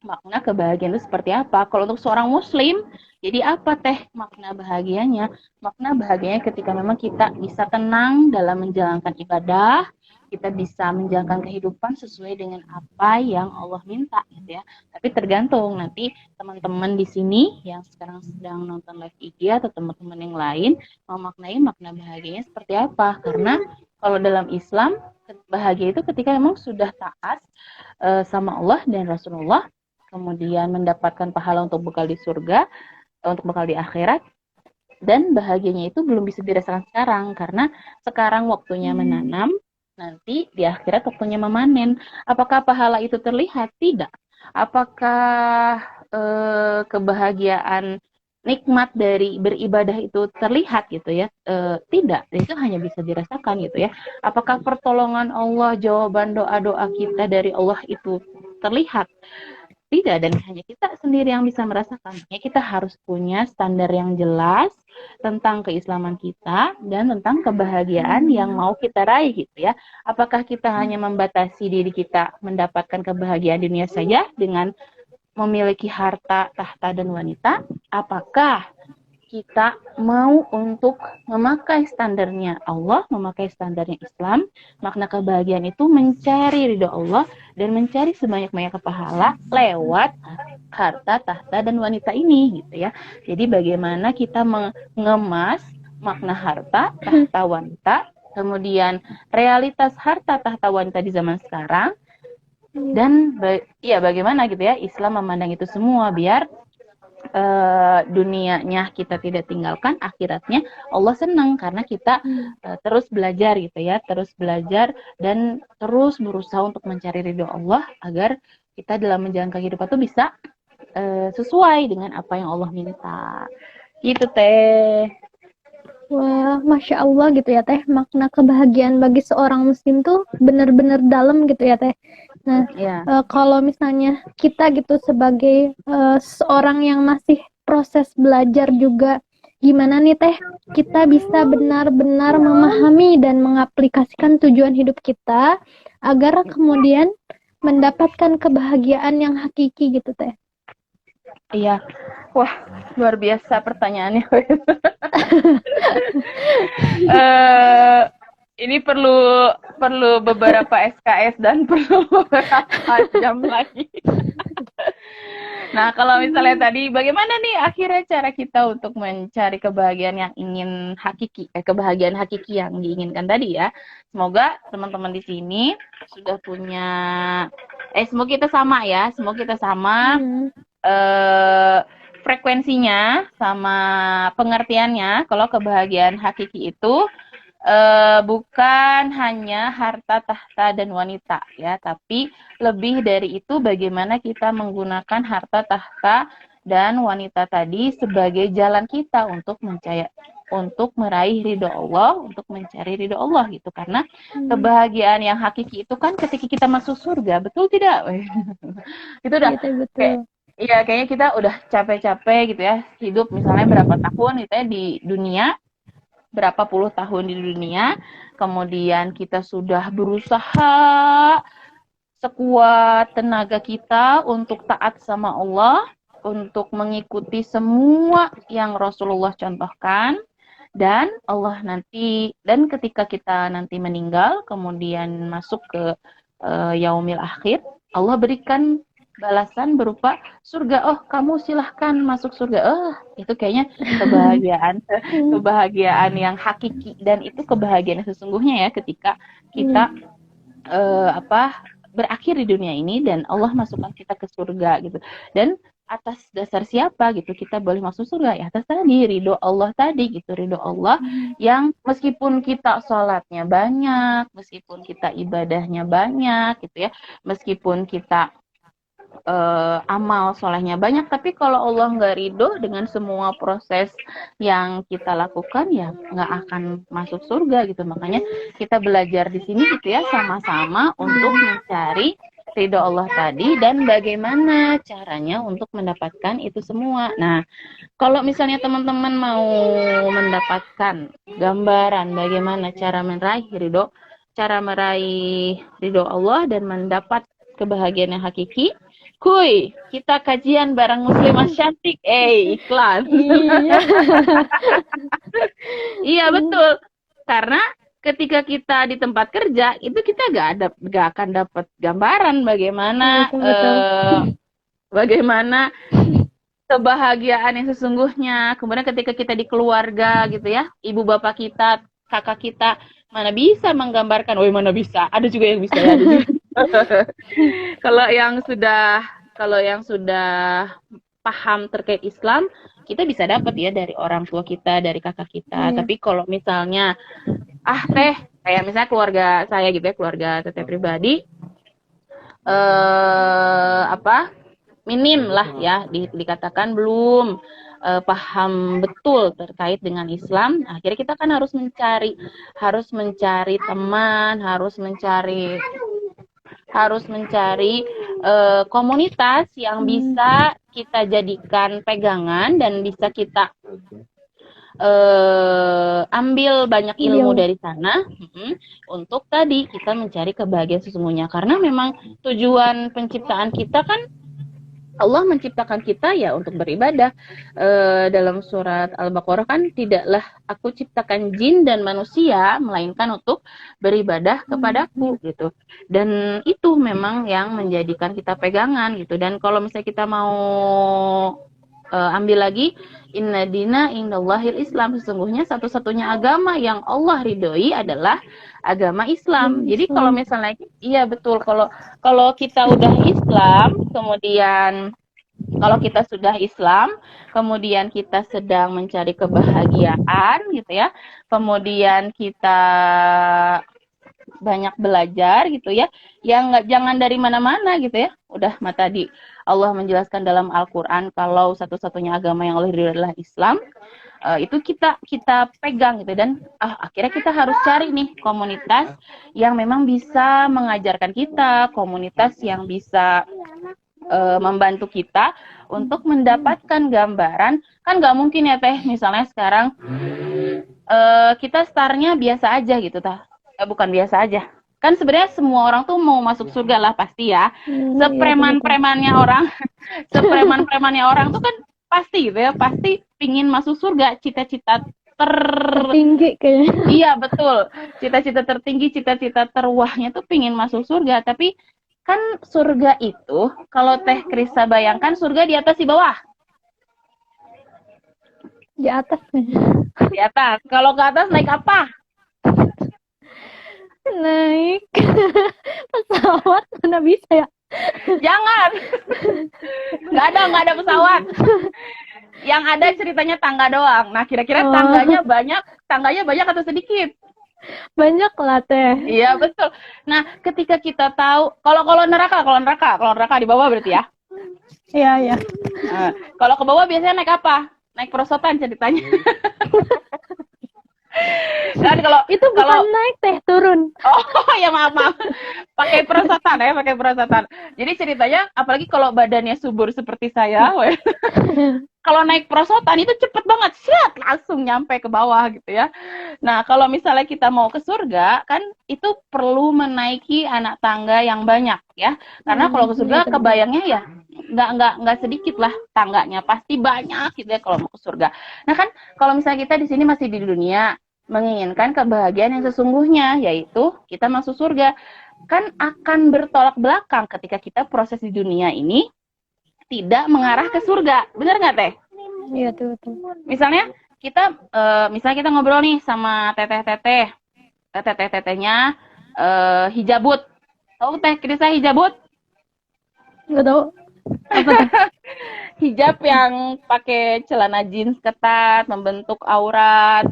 makna kebahagiaan itu seperti apa. Kalau untuk seorang muslim, jadi apa teh makna bahagianya? Makna bahagianya ketika memang kita bisa tenang dalam menjalankan ibadah, kita bisa menjalankan kehidupan sesuai dengan apa yang Allah minta gitu ya. Tapi tergantung nanti teman-teman di sini yang sekarang sedang nonton live IG atau teman-teman yang lain memaknai makna bahagianya seperti apa. Karena kalau dalam Islam, bahagia itu ketika memang sudah taat sama Allah dan Rasulullah, kemudian mendapatkan pahala untuk bekal di surga, untuk bekal di akhirat, dan bahagianya itu belum bisa dirasakan sekarang, karena sekarang waktunya menanam, nanti di akhirat waktunya memanen. Apakah pahala itu terlihat? Tidak. Apakah kebahagiaan nikmat dari beribadah itu terlihat gitu ya? Tidak. Itu hanya bisa dirasakan gitu ya. Apakah pertolongan Allah, jawaban doa-doa kita dari Allah itu terlihat? Tidak, dan hanya kita sendiri yang bisa merasakan. Makanya kita harus punya standar yang jelas tentang keislaman kita dan tentang kebahagiaan yang mau kita raih gitu ya. Apakah kita hanya membatasi diri kita mendapatkan kebahagiaan dunia saja dengan memiliki harta, tahta, dan wanita? Apakah kita mau untuk memakai standarnya Allah, memakai standarnya Islam? Makna kebahagiaan itu mencari ridho Allah dan mencari sebanyak-banyak pahala lewat harta, tahta, dan wanita ini gitu ya. Jadi bagaimana kita mengemas makna harta, tahta, wanita, kemudian realitas harta, tahta, wanita di zaman sekarang, dan bagaimana gitu ya Islam memandang itu semua biar dunianya kita tidak tinggalkan, akhiratnya Allah senang karena kita terus belajar gitu ya, terus belajar dan terus berusaha untuk mencari ridho Allah agar kita dalam menjalankan kehidupan itu bisa sesuai dengan apa yang Allah minta. Gitu Teh. Wah, Masya Allah gitu ya Teh, makna kebahagiaan bagi seorang muslim tuh benar-benar dalam gitu ya Teh. Nah, Ya. kalau misalnya kita gitu sebagai seorang yang masih proses belajar juga, gimana nih Teh, kita bisa benar-benar memahami dan mengaplikasikan tujuan hidup kita agar kemudian mendapatkan kebahagiaan yang hakiki gitu Teh. Iya. Wah, luar biasa pertanyaannya. Ini perlu beberapa SKS dan perlu beberapa jam lagi. Nah, kalau misalnya tadi bagaimana nih akhirnya cara kita untuk mencari kebahagiaan yang ingin hakiki, kebahagiaan hakiki yang diinginkan tadi ya. Semoga teman-teman di sini sudah punya semoga kita sama ya, semoga kita sama frekuensinya sama pengertiannya kalau kebahagiaan hakiki itu bukan hanya harta, tahta, dan wanita ya, tapi lebih dari itu bagaimana kita menggunakan harta, tahta, dan wanita tadi sebagai jalan kita untuk meraih ridho Allah, untuk mencari ridho Allah gitu. Karena kebahagiaan yang hakiki itu kan ketika kita masuk surga, betul tidak? Itu udah betul. Iya, kayaknya kita udah capek-capek gitu ya, hidup misalnya berapa tahun gitu ya di dunia, berapa puluh tahun di dunia, kemudian kita sudah berusaha sekuat tenaga kita untuk taat sama Allah, untuk mengikuti semua yang Rasulullah contohkan, dan ketika kita nanti meninggal, kemudian masuk ke yaumil akhir, Allah berikan balasan berupa surga. Oh, kamu silahkan masuk surga. Itu kayaknya kebahagiaan yang hakiki, dan itu kebahagiaan yang sesungguhnya ya ketika kita berakhir di dunia ini dan Allah masukkan kita ke surga gitu. Dan atas dasar siapa gitu kita boleh masuk surga ya? Atas tadi ridho Allah tadi gitu, ridho Allah yang meskipun kita sholatnya banyak, meskipun kita ibadahnya banyak gitu ya, meskipun kita amal solehnya banyak, tapi kalau Allah nggak ridho dengan semua proses yang kita lakukan ya nggak akan masuk surga gitu. Makanya kita belajar di sini gitu ya, sama-sama untuk mencari ridho Allah tadi dan bagaimana caranya untuk mendapatkan itu semua. Nah, kalau misalnya teman-teman mau mendapatkan gambaran bagaimana cara meraih ridho Allah dan mendapat kebahagiaan yang hakiki, kuy, kita kajian bareng Muslimah Cantik. Iklan. Iya, betul. Karena ketika kita di tempat kerja, itu kita gak akan dapat gambaran bagaimana kebahagiaan yang sesungguhnya. Kemudian ketika kita di keluarga gitu ya, ibu bapak kita, kakak kita, mana bisa menggambarkan, mana bisa. Ada juga yang bisa ya. Kalau yang sudah paham terkait Islam, kita bisa dapat ya dari orang tua kita, dari kakak kita. Tapi kalau misalnya Teh, kayak misalnya keluarga saya gitu ya, keluarga Teteh pribadi, minim lah ya dikatakan belum paham betul terkait dengan Islam. Akhirnya kita kan harus mencari teman, harus mencari komunitas yang bisa kita jadikan pegangan dan bisa kita ambil banyak ilmu dari sana untuk tadi kita mencari kebahagiaan sesungguhnya. Karena memang tujuan penciptaan kita kan Allah menciptakan kita ya untuk beribadah. Dalam surat Al-Baqarah kan tidaklah aku ciptakan jin dan manusia melainkan untuk beribadah kepadaku gitu. Dan itu memang yang menjadikan kita pegangan gitu. Dan kalau misalnya kita mau ambil lagi, inna dina indallahil Islam, sesungguhnya satu-satunya agama yang Allah ridhoi adalah agama Islam. Jadi kalau misalnya iya betul, kalau kita udah Islam, kemudian kalau kita sudah Islam, kemudian kita sedang mencari kebahagiaan gitu ya, kemudian kita banyak belajar gitu ya, yang jangan dari mana-mana gitu ya. Udah tadi Allah menjelaskan dalam Al-Quran kalau satu-satunya agama yang Allah ridhoi adalah Islam. Itu kita pegang gitu, dan akhirnya kita harus cari nih komunitas yang memang bisa mengajarkan kita, komunitas yang bisa membantu kita untuk mendapatkan gambaran. Kan nggak mungkin ya Teh, misalnya sekarang kita startnya biasa aja gitu bukan biasa aja, kan sebenarnya semua orang tuh mau masuk surga lah pasti ya. Sepreman-premannya orang sepreman-premannya orang tuh kan pasti gitu ya, pasti pingin masuk surga, cita-cita tertinggi kayaknya. Iya betul, cita-cita tertinggi, cita-cita terwahnya tuh pingin masuk surga. Tapi kan surga itu kalau Teh Krisa bayangkan, surga di atas di bawah? Di atas nih. Di atas. Kalau ke atas naik apa? Naik pesawat, mana bisa ya? Jangan. Nggak ada pesawat. Yang ada ceritanya tangga doang. Nah, kira-kira tangganya banyak atau sedikit? Banyak lah Teh. Iya betul. Nah, ketika kita tahu kalau neraka di bawah berarti ya? Iya. Nah, kalau ke bawah biasanya naik apa? Naik perosotan ceritanya. Kan kalau itu bukan naik Teh, turun. Oh ya maaf. Pakai perosotan. Jadi ceritanya apalagi kalau badannya subur seperti saya, kalau naik perosotan itu cepet banget, langsung nyampe ke bawah gitu ya. Nah, kalau misalnya kita mau ke surga, kan itu perlu menaiki anak tangga yang banyak ya. Karena kalau ke surga kebayangnya ya nggak sedikit lah tangganya, pasti banyak gitu ya kalau mau ke surga. Nah kan kalau misalnya kita di sini masih di dunia menginginkan kebahagiaan yang sesungguhnya, yaitu kita masuk surga, kan akan bertolak belakang ketika kita proses di dunia ini tidak mengarah ke surga. Benar nggak Teh? Iya betul. Misalnya kita ngobrol nih sama teteh-tetehnya hijabut. Tahu Teh Krisa hijabut? Nggak tahu. Apa tuh? Hijab yang pakai celana jeans ketat, membentuk aurat,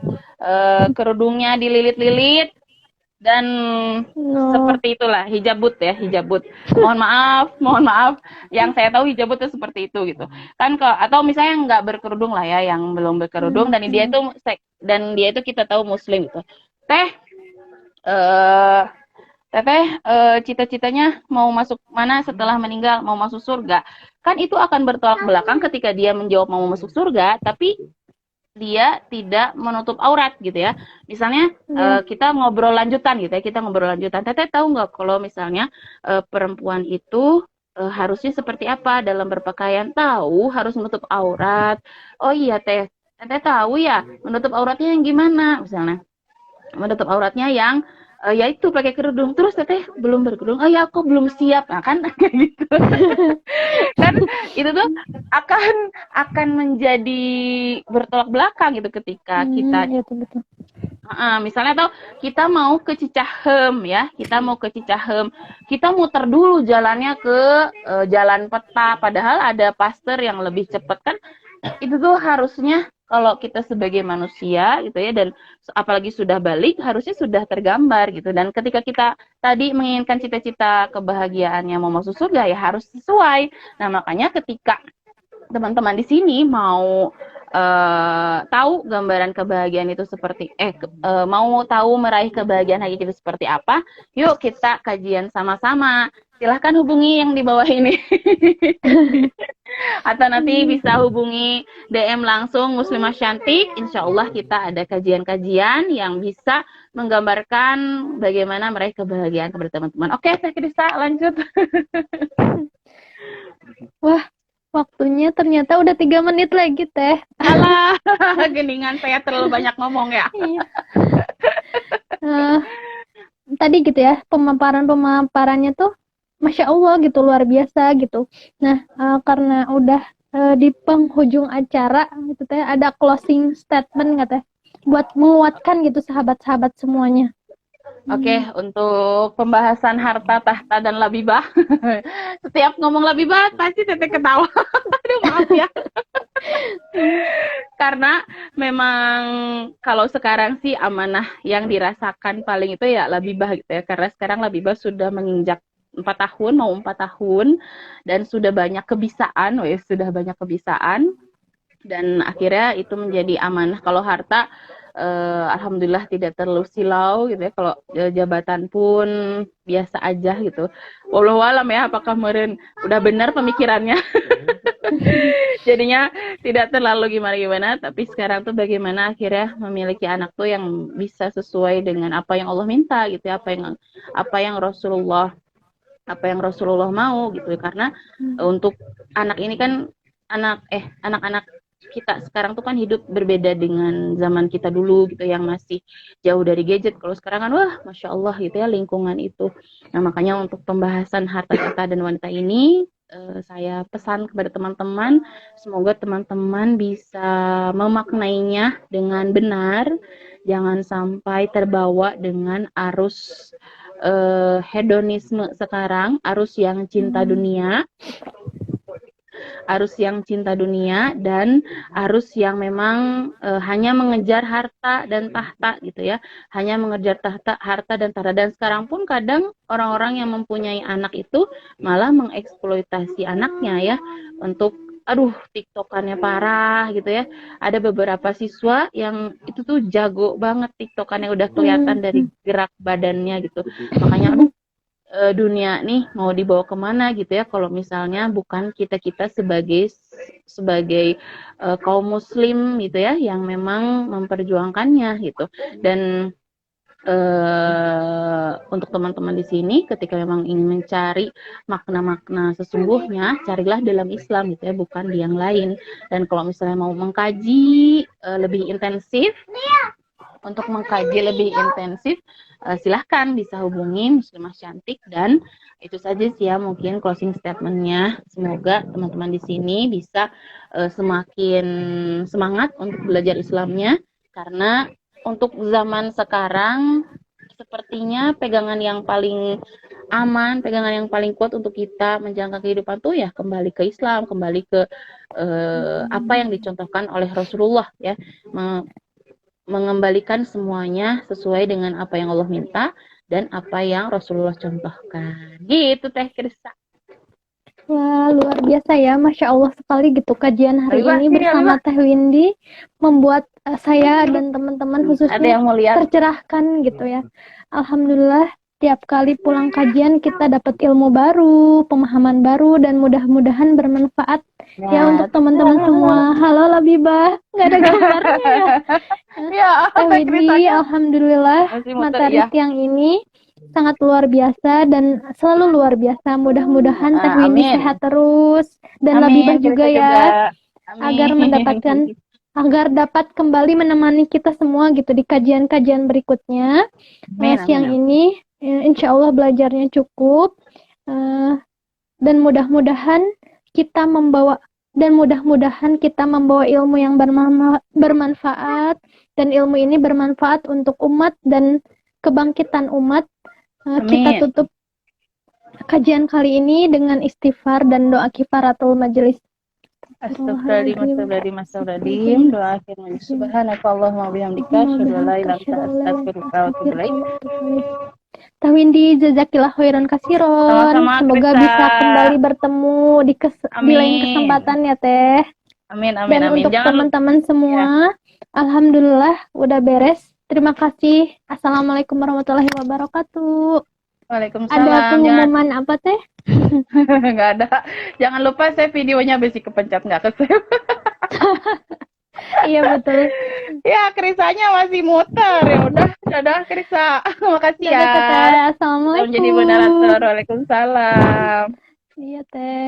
kerudungnya dililit-lilit, dan seperti itulah hijabut ya, hijabut. Mohon maaf, yang saya tahu hijabut itu seperti itu gitu. Kan atau misalnya nggak berkerudung lah ya, yang belum berkerudung, dan dia itu kita tahu muslim gitu. Teteh cita-citanya mau masuk mana setelah meninggal, mau masuk surga. Kan itu akan bertolak belakang ketika dia menjawab mau masuk surga, tapi dia tidak menutup aurat gitu ya. Misalnya kita ngobrol lanjutan gitu ya, Teteh tahu nggak kalau misalnya perempuan itu harusnya seperti apa dalam berpakaian? Tahu, harus menutup aurat. Oh iya Teteh tahu ya, menutup auratnya yang gimana? Misalnya menutup auratnya yang yaitu pakai kerudung. Terus Teteh belum berkerudung, oh ya aku belum siap. Nah kan kayak gitu. Kan itu tuh akan menjadi bertolak belakang gitu ketika kita betul. Misalnya atau kita mau ke Cicahem ya, kita muter dulu jalannya ke jalan peta, padahal ada paster yang lebih cepat. Kan itu tuh harusnya kalau kita sebagai manusia gitu ya, dan apalagi sudah balik, harusnya sudah tergambar gitu. Dan ketika kita tadi menginginkan cita-cita kebahagiaannya mau masuk surga, ya harus sesuai. Nah makanya ketika teman-teman di sini mau tahu gambaran kebahagiaan itu seperti mau tahu meraih kebahagiaan hakiki itu seperti apa, yuk kita kajian sama-sama. silahkan hubungi yang di bawah ini. Atau nanti bisa hubungi DM langsung Muslimah Cantik. Insya Allah kita ada kajian-kajian yang bisa menggambarkan bagaimana meraih kebahagiaan kepada teman-teman. Oke, Teh Krista, lanjut. Wah, waktunya ternyata udah 3 menit lagi, Teh. Alah, geningan saya terlalu banyak ngomong ya. Iya. Tadi gitu ya, pemaparannya tuh Masya Allah gitu, luar biasa gitu. Nah, karena udah di penghujung acara gitu Teh, ada closing statement nggak Teh? Buat menguatkan gitu sahabat-sahabat semuanya. Oke, untuk pembahasan harta, tahta, dan labibah. Setiap ngomong labibah, pasti Teteh ketawa. Aduh, maaf ya. Karena memang kalau sekarang sih amanah yang dirasakan paling itu ya labibah gitu ya. Karena sekarang labibah sudah menginjak 4 tahun, mau 4 tahun. Dan sudah banyak kebisaan, sudah banyak kebisaan. Dan akhirnya itu menjadi amanah. Kalau harta, alhamdulillah tidak terlalu silau gitu ya. Kalau jabatan pun biasa aja gitu. Wallahu alam ya, apakah meren udah benar pemikirannya. Jadinya tidak terlalu gimana-gimana, tapi sekarang tuh bagaimana akhirnya memiliki anak tuh yang bisa sesuai dengan apa yang Allah minta gitu ya, apa yang Rasulullah mau gitu ya. Karena untuk anak ini kan anak-anak kita sekarang tuh kan hidup berbeda dengan zaman kita dulu gitu yang masih jauh dari gadget. Kalau sekarang kan wah Masya Allah gitu ya lingkungan itu. Nah makanya untuk pembahasan harta kita dan wanita ini saya pesan kepada teman-teman, semoga teman-teman bisa memaknainya dengan benar, jangan sampai terbawa dengan arus hedonisme sekarang, arus yang cinta dunia, dan arus yang memang hanya mengejar harta dan tahta gitu ya, hanya mengejar harta dan tahta. Dan sekarang pun kadang orang-orang yang mempunyai anak itu malah mengeksploitasi anaknya ya untuk tiktokannya parah gitu ya. Ada beberapa siswa yang itu tuh jago banget tiktokannya, udah kelihatan dari gerak badannya gitu. Makanya dunia nih mau dibawa kemana gitu ya kalau misalnya bukan kita sebagai kaum muslim gitu ya yang memang memperjuangkannya gitu. Dan untuk teman-teman di sini ketika memang ingin mencari makna-makna sesungguhnya, carilah dalam Islam gitu ya, bukan di yang lain. Dan kalau misalnya mau mengkaji lebih intensif, silahkan bisa hubungi Muslimah Cantik. Dan itu saja sih ya mungkin closing statementnya. Semoga teman-teman di sini bisa semakin semangat untuk belajar Islamnya, karena untuk zaman sekarang sepertinya pegangan yang paling aman, pegangan yang paling kuat untuk kita menjalankan kehidupan tuh ya kembali ke Islam, kembali ke apa yang dicontohkan oleh Rasulullah ya, mengembalikan semuanya sesuai dengan apa yang Allah minta dan apa yang Rasulullah contohkan. Gitu Teh Krista. Wah, luar biasa ya, Masya Allah sekali gitu kajian hari ini bersama Teh Windy membuat saya dan teman-teman khususnya tercerahkan gitu ya. Alhamdulillah, tiap kali pulang kajian kita dapat ilmu baru, pemahaman baru, dan mudah-mudahan bermanfaat ya untuk teman-teman semua. Halo Labibah, nggak ada gambarnya ya. Teh Windy, alhamdulillah materi siang ini sangat luar biasa dan selalu luar biasa. Mudah-mudahan Teh Windy sehat terus dan Labibah juga ya, agar dapat kembali menemani kita semua gitu di kajian-kajian berikutnya. Siang ini insya Allah belajarnya cukup dan mudah-mudahan kita membawa ilmu yang bermanfaat, dan ilmu ini bermanfaat untuk umat dan kebangkitan umat. Kita tutup kajian kali ini dengan istighfar dan doa kifaratul majelis. Astagfirullahaladzim, doa akhir majelis. Subhanakallahumma bihamdika, asyhadu an la ilaha illa anta, astaghfiruka wa atubu ilaik. Teh Windy, jazakillah khairan kasiron. Semoga bisa kembali bertemu di lain kesempatan ya Teh. Amin. Dan untuk teman-teman semua, alhamdulillah udah beres. Terima kasih. Assalamualaikum warahmatullahi wabarakatuh. Waalaikumsalam. Ada pengumuman apa teh? Nggak ada. Jangan lupa save videonya, besi kepencet nggak ke save. Iya betul. Ya, Krisanya masih muter. Ya udah, dadah Krisa. Makasih ya. Dadah Teteh. Selalu jadi Assalamualaikum. moderator. Waalaikumsalam. Iya teh.